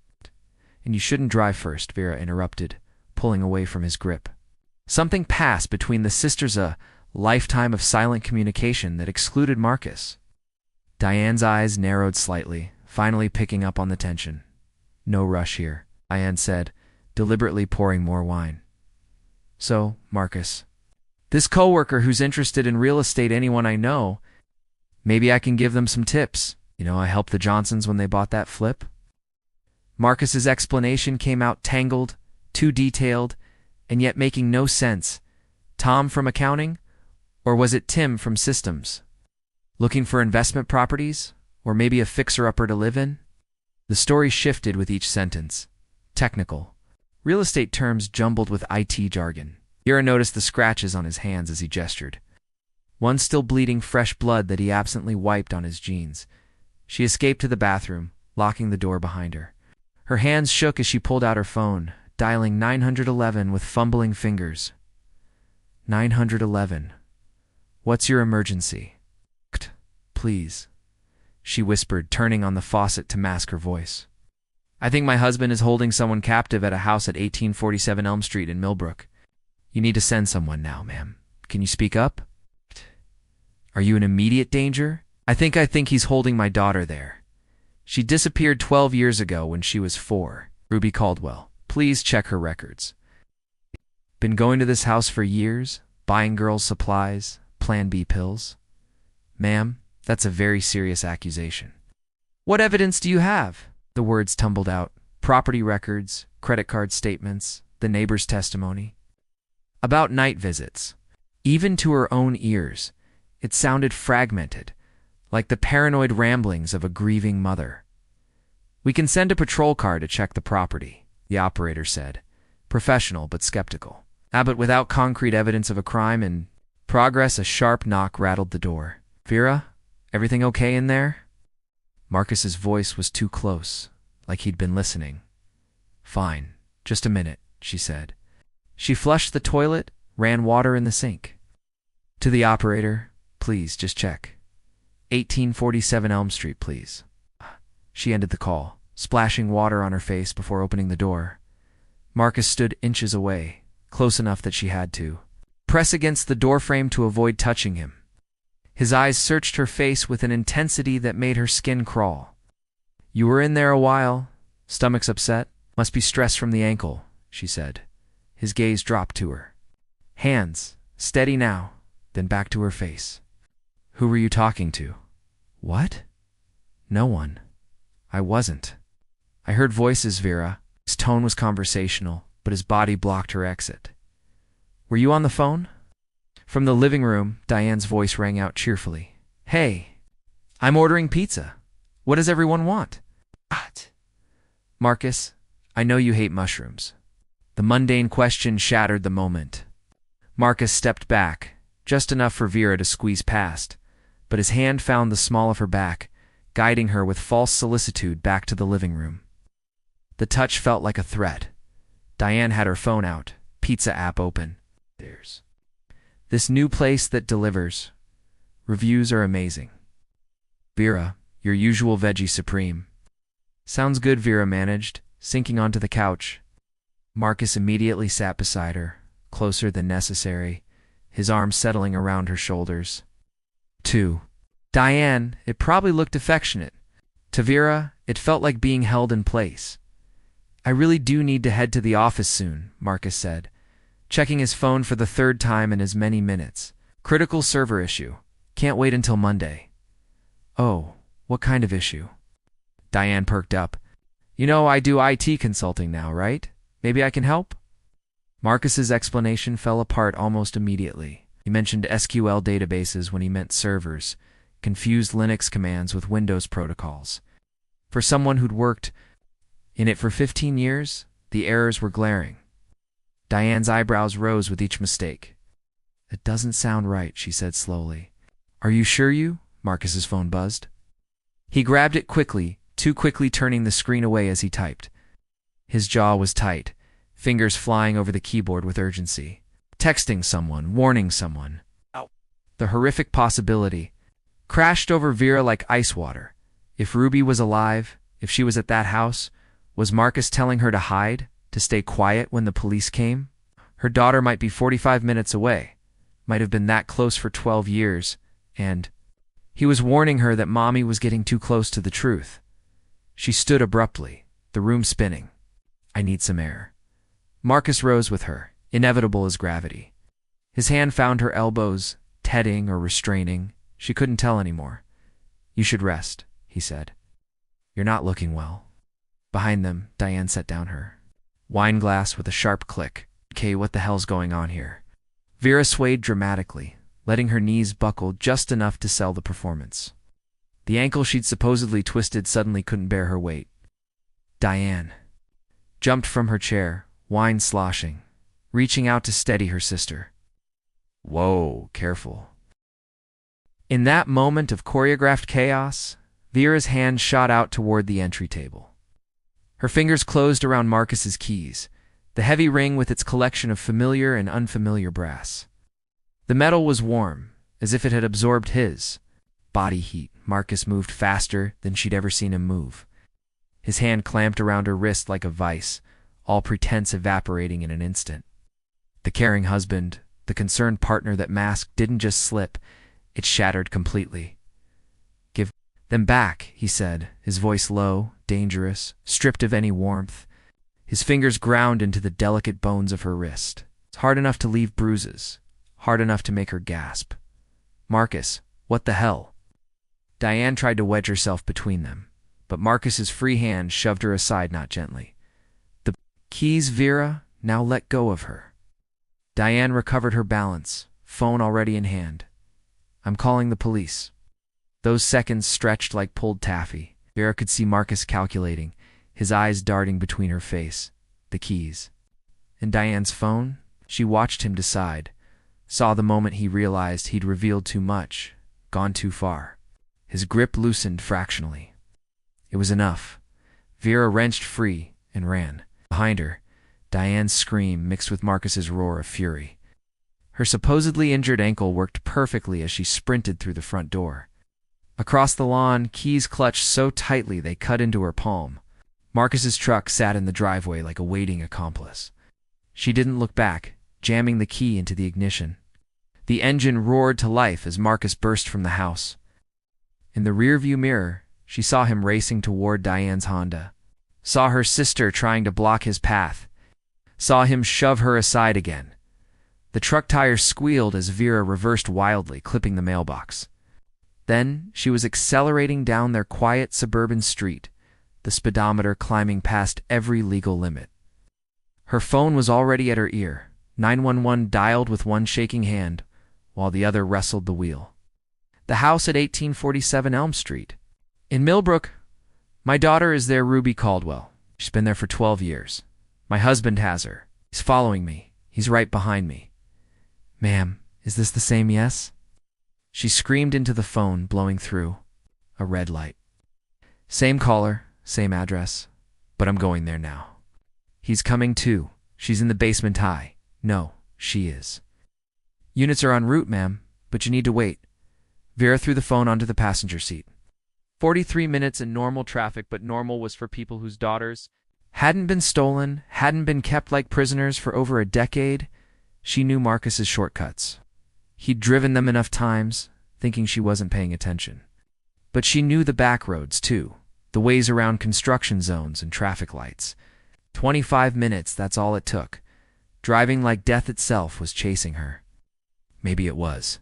And you shouldn't drive first, Vera interrupted, pulling away from his grip. Something passed between the sisters, a lifetime of silent communication that excluded Marcus. Diane's eyes narrowed slightly, finally picking up on the tension. No rush here, Diane said, deliberately pouring more wine. So, Marcus, this coworker who's interested in real estate, anyone I know, maybe I can give them some tips. I helped the Johnsons when they bought that flip. Marcus's explanation came out tangled, too detailed, and yet making no sense. Tom from accounting? Or was it Tim from systems? Looking for investment properties? Or maybe a fixer-upper to live in? The story shifted with each sentence. Technical. Real estate terms jumbled with IT jargon. Vera noticed the scratches on his hands as he gestured. One still bleeding fresh blood that he absently wiped on his jeans. She escaped to the bathroom, locking the door behind her. Her hands shook as she pulled out her phone, dialing 911 with fumbling fingers. 911. What's your emergency? Please, she whispered, turning on the faucet to mask her voice. I think my husband is holding someone captive at a house at 1847 Elm Street in Millbrook. You need to send someone now, ma'am. Can you speak up? Are you in immediate danger? I think he's holding my daughter there. She disappeared 12 years ago when she was 4. Ruby Caldwell. Please check her records. Been going to this house for years, buying girls' supplies, Plan B pills? Ma'am, that's a very serious accusation. What evidence do you have? The words tumbled out. Property records, credit card statements, the neighbor's testimony. About night visits. Even to her own ears, it sounded fragmented, like the paranoid ramblings of a grieving mother. We can send a patrol car to check the property, the operator said, professional but skeptical. But without concrete evidence of a crime in progress, a sharp knock rattled the door. Vera, everything okay in there? Marcus's voice was too close, like he'd been listening. Fine, just a minute, she said. She flushed the toilet, ran water in the sink. To the operator, please, just check. 1847 Elm Street, please. She ended the call, splashing water on her face before opening the door. Marcus stood inches away, close enough that she had to press against the doorframe to avoid touching him. His eyes searched her face with an intensity that made her skin crawl. You were in there a while. Stomach's upset. Must be stress from the ankle, she said. His gaze dropped to her. Hands, steady now, then back to her face. Who were you talking to? What? No one. I wasn't. I heard voices, Vera. His tone was conversational, but his body blocked her exit. Were you on the phone? From the living room, Diane's voice rang out cheerfully. Hey, I'm ordering pizza. What does everyone want? What? Marcus, I know you hate mushrooms. The mundane question shattered the moment. Marcus stepped back, just enough for Vera to squeeze past, but his hand found the small of her back, guiding her with false solicitude back to the living room. The touch felt like a threat. Diane had her phone out, pizza app open. There's this new place that delivers. Reviews are amazing. Vera, your usual veggie supreme. Sounds good, Vera managed, sinking onto the couch. Marcus immediately sat beside her, closer than necessary, his arms settling around her shoulders. 2. Diane, it probably looked affectionate. To Vera, it felt like being held in place. I really do need to head to the office soon, Marcus said, checking his phone for the third time in as many minutes. Critical server issue. Can't wait until Monday. Oh, what kind of issue? Diane perked up. You know I do IT consulting now, right? Maybe I can help? Marcus's explanation fell apart almost immediately. He mentioned SQL databases when he meant servers, confused Linux commands with Windows protocols. For someone who'd worked in it for 15 years, the errors were glaring. Diane's eyebrows rose with each mistake. It doesn't sound right, she said slowly. Are you sure? Marcus's phone buzzed. He grabbed it quickly, too quickly turning the screen away as he typed. His jaw was tight, fingers flying over the keyboard with urgency. Texting someone, warning someone. Ow. The horrific possibility crashed over Vera like ice water. If Ruby was alive, if she was at that house, was Marcus telling her to hide, to stay quiet when the police came? Her daughter might be 45 minutes away, might have been that close for 12 years, and he was warning her that Mommy was getting too close to the truth. She stood abruptly, the room spinning. I need some air. Marcus rose with her, inevitable as gravity. His hand found her elbows, tedding or restraining. She couldn't tell anymore. You should rest, he said. You're not looking well. Behind them, Diane set down her wine glass with a sharp click. Okay, what the hell's going on here? Vera swayed dramatically, letting her knees buckle just enough to sell the performance. The ankle she'd supposedly twisted suddenly couldn't bear her weight. Diane jumped from her chair, wine sloshing, reaching out to steady her sister. Whoa, careful. In that moment of choreographed chaos, Vera's hand shot out toward the entry table. Her fingers closed around Marcus's keys, the heavy ring with its collection of familiar and unfamiliar brass. The metal was warm, as if it had absorbed his body heat. Marcus moved faster than she'd ever seen him move. His hand clamped around her wrist like a vice, all pretense evaporating in an instant. The caring husband, the concerned partner that masked didn't just slip, it shattered completely. Give them back, he said, his voice low, dangerous, stripped of any warmth. His fingers ground into the delicate bones of her wrist. It's hard enough to leave bruises, hard enough to make her gasp. Marcus, what the hell? Diane tried to wedge herself between them, but Marcus's free hand shoved her aside not gently. The keys, Vera, now let go of her. Diane recovered her balance, phone already in hand. I'm calling the police. Those seconds stretched like pulled taffy. Vera could see Marcus calculating, his eyes darting between her face, the keys. And Diane's phone? She watched him decide, saw the moment he realized he'd revealed too much, gone too far. His grip loosened fractionally. It was enough. Vera wrenched free and ran. Behind her, Diane's scream mixed with Marcus's roar of fury. Her supposedly injured ankle worked perfectly as she sprinted through the front door. Across the lawn, keys clutched so tightly they cut into her palm. Marcus's truck sat in the driveway like a waiting accomplice. She didn't look back, jamming the key into the ignition. The engine roared to life as Marcus burst from the house. In the rearview mirror, she saw him racing toward Diane's Honda. Saw her sister trying to block his path. Saw him shove her aside again. The truck tires squealed as Vera reversed wildly, clipping the mailbox. Then she was accelerating down their quiet suburban street, the speedometer climbing past every legal limit. Her phone was already at her ear, 911 dialed with one shaking hand, while the other wrestled the wheel. The house at 1847 Elm Street. In Millbrook. My daughter is there, Ruby Caldwell. She's been there for 12 years. My husband has her. He's following me. He's right behind me. Ma'am, is this the same yes? She screamed into the phone, blowing through. A red light. Same caller, same address, but I'm going there now. He's coming too. She's in the basement high. No, she is. Units are en route, ma'am, but you need to wait. Vera threw the phone onto the passenger seat. 43 minutes in normal traffic, but normal was for people whose daughters hadn't been stolen, hadn't been kept like prisoners for over a decade. She knew Marcus's shortcuts. He'd driven them enough times, thinking she wasn't paying attention. But she knew the back roads, too, the ways around construction zones and traffic lights. 25 minutes, that's all it took. Driving like death itself was chasing her. Maybe it was.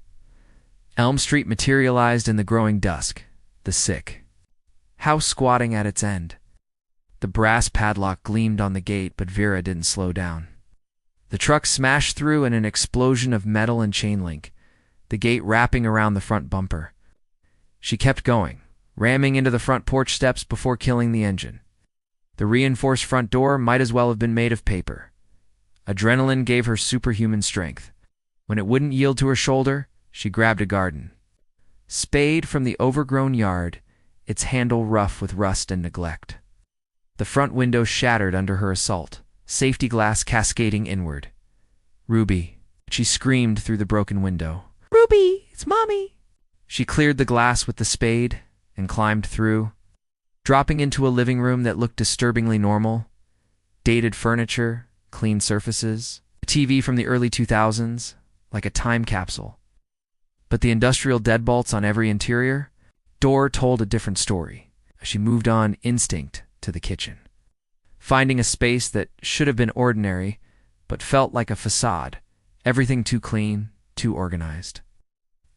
Elm Street materialized in the growing dusk, the sick house squatting at its end. The brass padlock gleamed on the gate, but Vera didn't slow down. The truck smashed through in an explosion of metal and chain link, the gate wrapping around the front bumper. She kept going, ramming into the front porch steps before killing the engine. The reinforced front door might as well have been made of paper. Adrenaline gave her superhuman strength. When it wouldn't yield to her shoulder, she grabbed a garden spade from the overgrown yard, its handle rough with rust and neglect. The front window shattered under her assault, safety glass cascading inward. Ruby, she screamed through the broken window. Ruby, it's Mommy! She cleared the glass with the spade and climbed through, dropping into a living room that looked disturbingly normal. Dated furniture, clean surfaces, a TV from the early 2000s, like a time capsule. But the industrial deadbolts on every interior door told a different story. She moved on instinct to the kitchen, finding a space that should have been ordinary, but felt like a facade, everything too clean, too organized.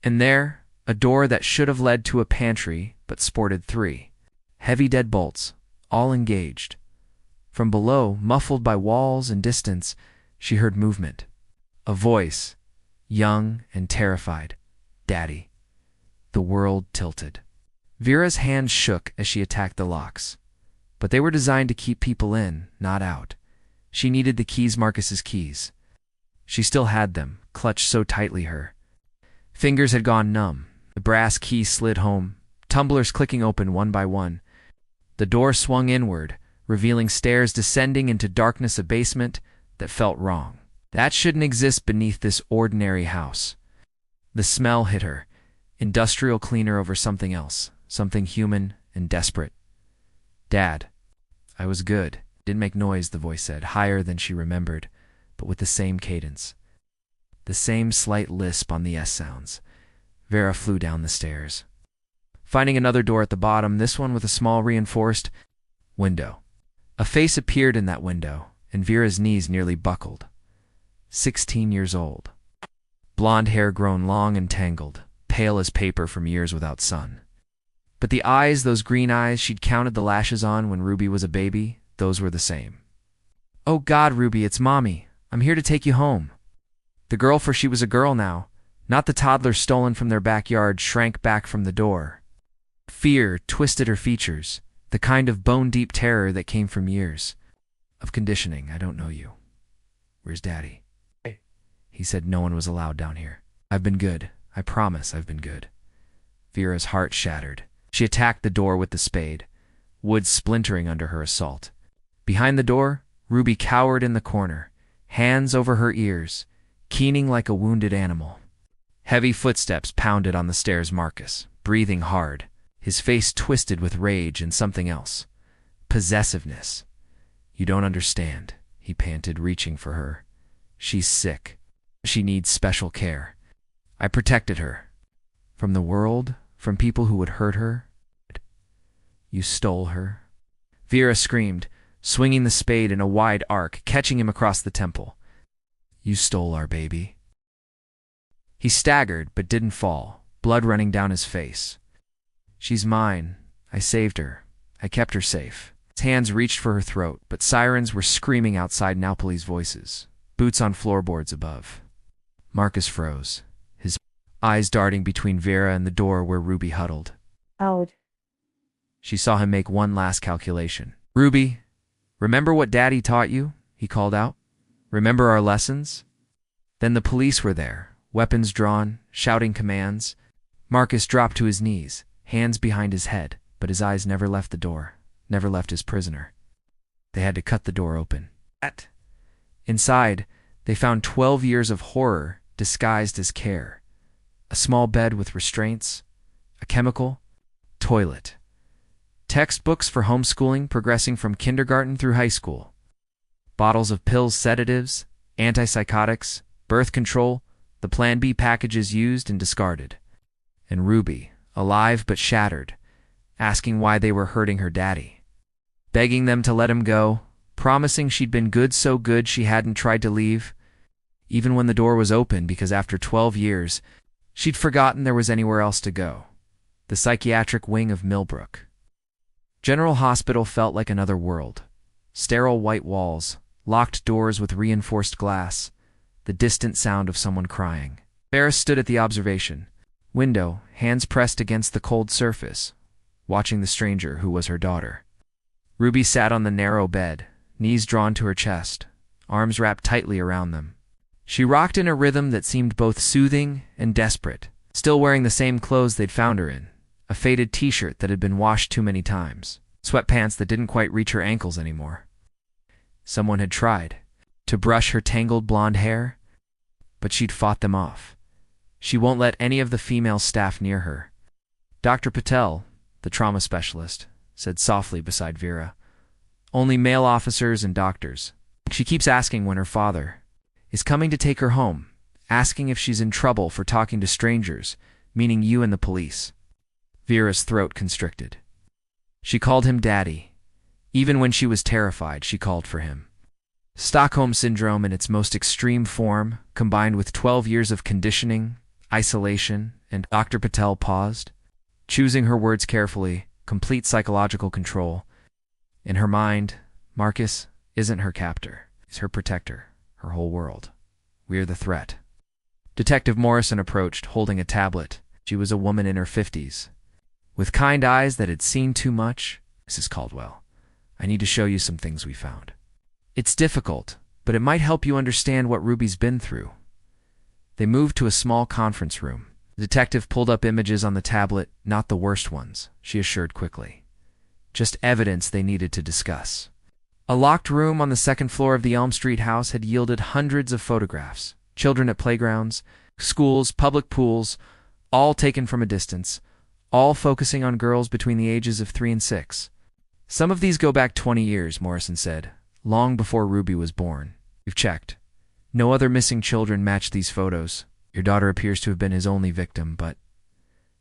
And there, a door that should have led to a pantry, but sported 3 heavy deadbolts, all engaged. From below, muffled by walls and distance, she heard movement. A voice, young and terrified. Daddy. The world tilted. Vera's hands shook as she attacked the locks. But they were designed to keep people in, not out. She needed the keys, Marcus's keys. She still had them, clutched so tightly her fingers had gone numb. The brass key slid home, tumblers clicking open one by one. The door swung inward, revealing stairs descending into darkness, a basement that felt wrong. That shouldn't exist beneath this ordinary house. The smell hit her, industrial cleaner over something else, something human and desperate. Dad, I was good. Didn't make noise, the voice said, higher than she remembered, but with the same cadence. The same slight lisp on the S sounds. Vera flew down the stairs, finding another door at the bottom, this one with a small reinforced window. A face appeared in that window, and Vera's knees nearly buckled. 16 years old. Blonde hair grown long and tangled, pale as paper from years without sun. But the eyes, those green eyes she'd counted the lashes on when Ruby was a baby, those were the same. "Oh God, Ruby, it's Mommy. I'm here to take you home." The girl, for she was a girl now, not the toddler stolen from their backyard, shrank back from the door. Fear twisted her features, the kind of bone-deep terror that came from years of conditioning. "I don't know you. Where's Daddy?" He said no one was allowed down here. "I've been good. I promise I've been good." Vera's heart shattered. She attacked the door with the spade, wood splintering under her assault. Behind the door, Ruby cowered in the corner, hands over her ears, keening like a wounded animal. Heavy footsteps pounded on the stairs. Marcus, breathing hard, his face twisted with rage and something else. Possessiveness. "You don't understand," he panted, reaching for her. "She's sick. She needs special care. I protected her. From the world, from people who would hurt her. You stole her." Vera screamed, swinging the spade in a wide arc, catching him across the temple. "You stole our baby." He staggered, but didn't fall, blood running down his face. "She's mine. I saved her. I kept her safe." His hands reached for her throat, but sirens were screaming outside. Naupoli's voices, boots on floorboards above. Marcus froze, his eyes darting between Vera and the door where Ruby huddled. Out. She saw him make one last calculation. "Ruby, remember what Daddy taught you?" he called out. "Remember our lessons?" Then the police were there, weapons drawn, shouting commands. Marcus dropped to his knees, hands behind his head, but his eyes never left the door, never left his prisoner. They had to cut the door open. Inside, they found 12 years of horror disguised as care. A small bed with restraints, a chemical, toilet. Textbooks for homeschooling progressing from kindergarten through high school. Bottles of pills, sedatives, antipsychotics, birth control, the Plan B packages used and discarded. And Ruby, alive but shattered, asking why they were hurting her daddy. Begging them to let him go, promising she'd been good, so good she hadn't tried to leave, even when the door was open, because after 12 years, she'd forgotten there was anywhere else to go. The psychiatric wing of Millbrook. General Hospital felt like another world. Sterile white walls, locked doors with reinforced glass, the distant sound of someone crying. Ferris stood at the observation window, hands pressed against the cold surface, watching the stranger who was her daughter. Ruby sat on the narrow bed, knees drawn to her chest, arms wrapped tightly around them. She rocked in a rhythm that seemed both soothing and desperate, still wearing the same clothes they'd found her in, a faded t-shirt that had been washed too many times, sweatpants that didn't quite reach her ankles anymore. Someone had tried to brush her tangled blonde hair, but she'd fought them off. She won't let any of the female staff near her. Dr. Patel, the trauma specialist, said softly beside Vera. "Only male officers and doctors. She keeps asking when her father is coming to take her home, asking if she's in trouble for talking to strangers, meaning you and the police." Vera's throat constricted. She called him Daddy. Even when she was terrified, she called for him. Stockholm Syndrome in its most extreme form, combined with 12 years of conditioning, isolation, and Dr. Patel paused, choosing her words carefully, complete psychological control. In her mind, Marcus isn't her captor. He's her protector, her whole world. We're the threat. Detective Morrison approached, holding a tablet. She was a woman in her 50s. With kind eyes that had seen too much. "Mrs. Caldwell, I need to show you some things we found. It's difficult, but it might help you understand what Ruby's been through." They moved to a small conference room. The detective pulled up images on the tablet, not the worst ones, she assured quickly. Just evidence they needed to discuss. A locked room on the second floor of the Elm Street house had yielded hundreds of photographs. Children at playgrounds, schools, public pools, all taken from a distance, all focusing on girls between the ages of 3 and 6. "Some of these go back 20 years, Morrison said, "long before Ruby was born. We've checked. No other missing children match these photos. Your daughter appears to have been his only victim, but..."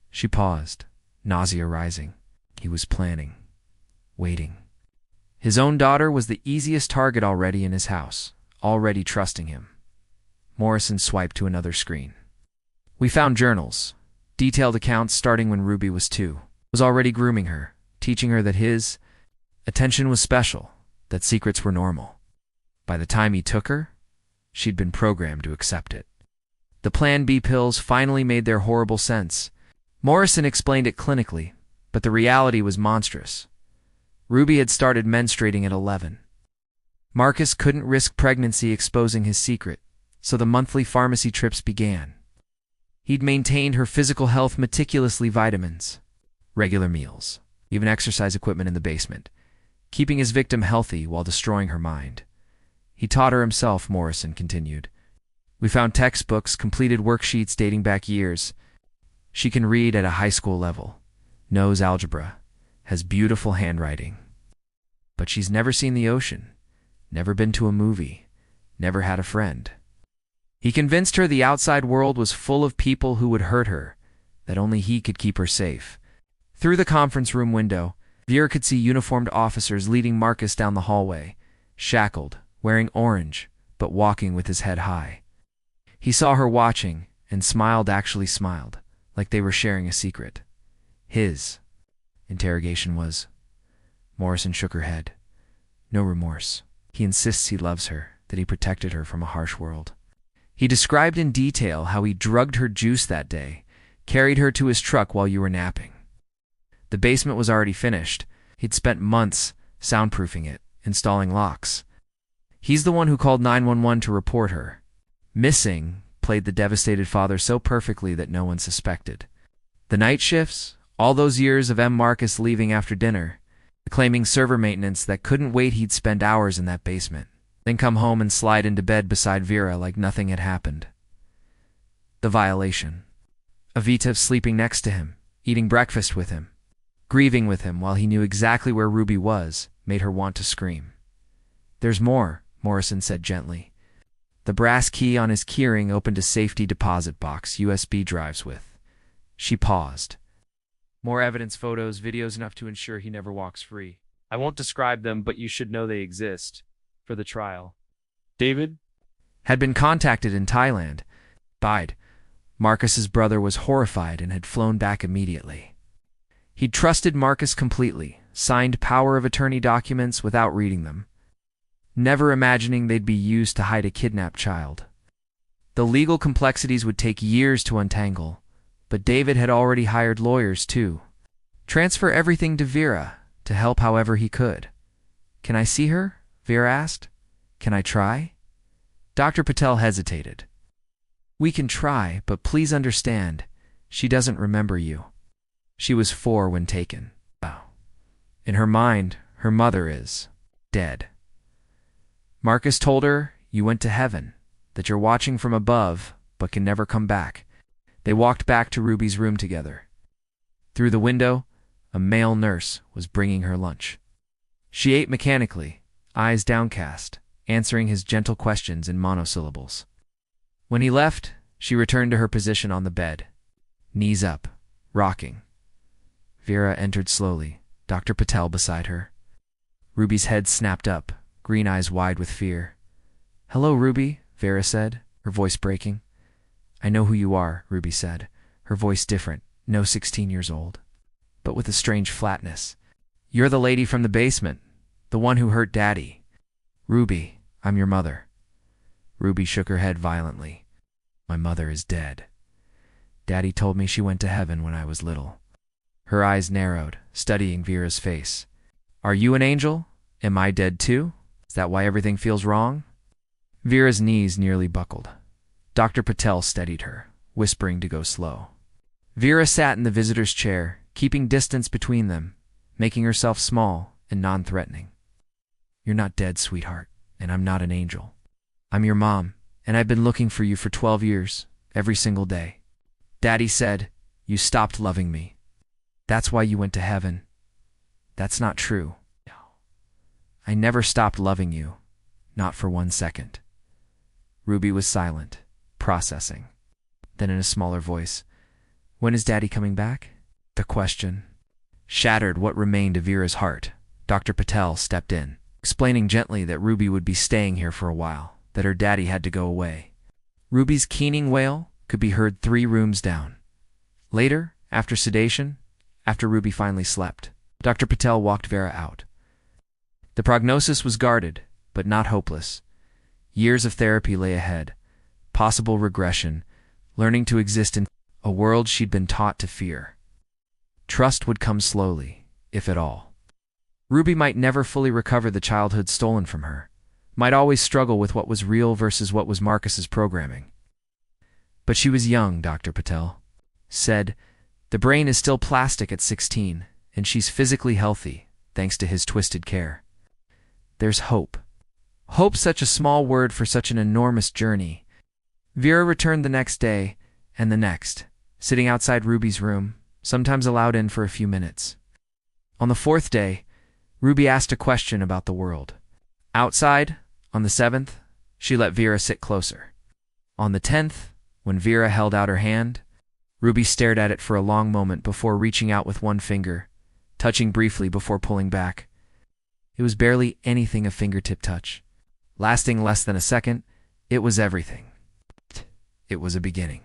She paused, nausea rising. He was planning, waiting. His own daughter was the easiest target already in his house, already trusting him. Morrison swiped to another screen. We found journals, detailed accounts starting when Ruby was 2. Was already grooming her, teaching her that his attention was special, that secrets were normal. By the time he took her, she'd been programmed to accept it. The Plan B pills finally made their horrible sense. Morrison explained it clinically, but the reality was monstrous. Ruby had started menstruating at 11. Marcus couldn't risk pregnancy exposing his secret, so the monthly pharmacy trips began. He'd maintained her physical health meticulously, vitamins, regular meals, even exercise equipment in the basement, keeping his victim healthy while destroying her mind. He taught her himself, Morrison continued. We found textbooks, completed worksheets dating back years. She can read at a high school level, knows algebra, has beautiful handwriting. But she's never seen the ocean, never been to a movie, never had a friend. He convinced her the outside world was full of people who would hurt her, that only he could keep her safe. Through the conference room window, Vera could see uniformed officers leading Marcus down the hallway, shackled, wearing orange, but walking with his head high. He saw her watching and actually smiled, like they were sharing a secret. His interrogation was. Morrison shook her head. No remorse. He insists he loves her, that he protected her from a harsh world. He described in detail how he drugged her juice that day, carried her to his truck while you were napping. The basement was already finished. He'd spent months soundproofing it, installing locks. He's the one who called 911 to report her. Missing played the devastated father so perfectly that no one suspected. The night shifts, all those years of M. Marcus leaving after dinner, claiming server maintenance that couldn't wait, he'd spend hours in that basement, then come home and slide into bed beside Vera like nothing had happened. The violation. Avita sleeping next to him, eating breakfast with him, grieving with him while he knew exactly where Ruby was, made her want to scream. There's more, Morrison said gently. The brass key on his keyring opened a safety deposit box USB drives with. She paused. More evidence, photos, videos, enough to ensure he never walks free. I won't describe them, but you should know they exist. For the trial. David had been contacted in Thailand. Died. Marcus's brother was horrified and had flown back immediately. He'd trusted Marcus completely, signed power of attorney documents without reading them, never imagining they'd be used to hide a kidnapped child. The legal complexities would take years to untangle, but David had already hired lawyers too. Transfer everything to Vera, to help however he could. Can I see her? Vera asked. Can I try? Dr. Patel hesitated. We can try, but please understand, she doesn't remember you. She was 4 when taken. Oh. In her mind, her mother is dead. Marcus told her you went to heaven, that you're watching from above, but can never come back. They walked back to Ruby's room together. Through the window, a male nurse was bringing her lunch. She ate mechanically, eyes downcast, answering his gentle questions in monosyllables. When he left, she returned to her position on the bed, knees up, rocking. Vera entered slowly, Dr. Patel beside her. Ruby's head snapped up, green eyes wide with fear. Hello, Ruby, Vera said, her voice breaking. I know who you are, Ruby said, her voice different, no 16 years old, but with a strange flatness. You're the lady from the basement, the one who hurt Daddy. Ruby, I'm your mother. Ruby shook her head violently. My mother is dead. Daddy told me she went to heaven when I was little. Her eyes narrowed, studying Vera's face. Are you an angel? Am I dead too? Is that why everything feels wrong? Vera's knees nearly buckled. Dr. Patel steadied her, whispering to go slow. Vera sat in the visitor's chair, keeping distance between them, making herself small and non-threatening. You're not dead, sweetheart, and I'm not an angel. I'm your mom, and I've been looking for you for 12 years, every single day. Daddy said, you stopped loving me. That's why you went to heaven. That's not true. No. I never stopped loving you, not for 1 second. Ruby was silent, processing. Then in a smaller voice, when is Daddy coming back? The question shattered what remained of Vera's heart. Dr. Patel stepped in, explaining gently that Ruby would be staying here for a while, that her daddy had to go away. Ruby's keening wail could be heard 3 rooms down. Later, after sedation, after Ruby finally slept, Dr. Patel walked Vera out. The prognosis was guarded, but not hopeless. Years of therapy lay ahead, possible regression, learning to exist in a world she'd been taught to fear. Trust would come slowly, if at all. Ruby might never fully recover the childhood stolen from her, might always struggle with what was real versus what was Marcus's programming. But she was young, Dr. Patel said. The brain is still plastic at 16, and she's physically healthy, thanks to his twisted care. There's hope. Hope, such a small word for such an enormous journey. Vera returned the next day, and the next, sitting outside Ruby's room, sometimes allowed in for a few minutes. On the 4th day, Ruby asked a question about the world. Outside, on the 7th, she let Vera sit closer. On the 10th, when Vera held out her hand, Ruby stared at it for a long moment before reaching out with one finger, touching briefly before pulling back. It was barely anything a fingertip touch. Lasting less than a second, it was everything. It was a beginning.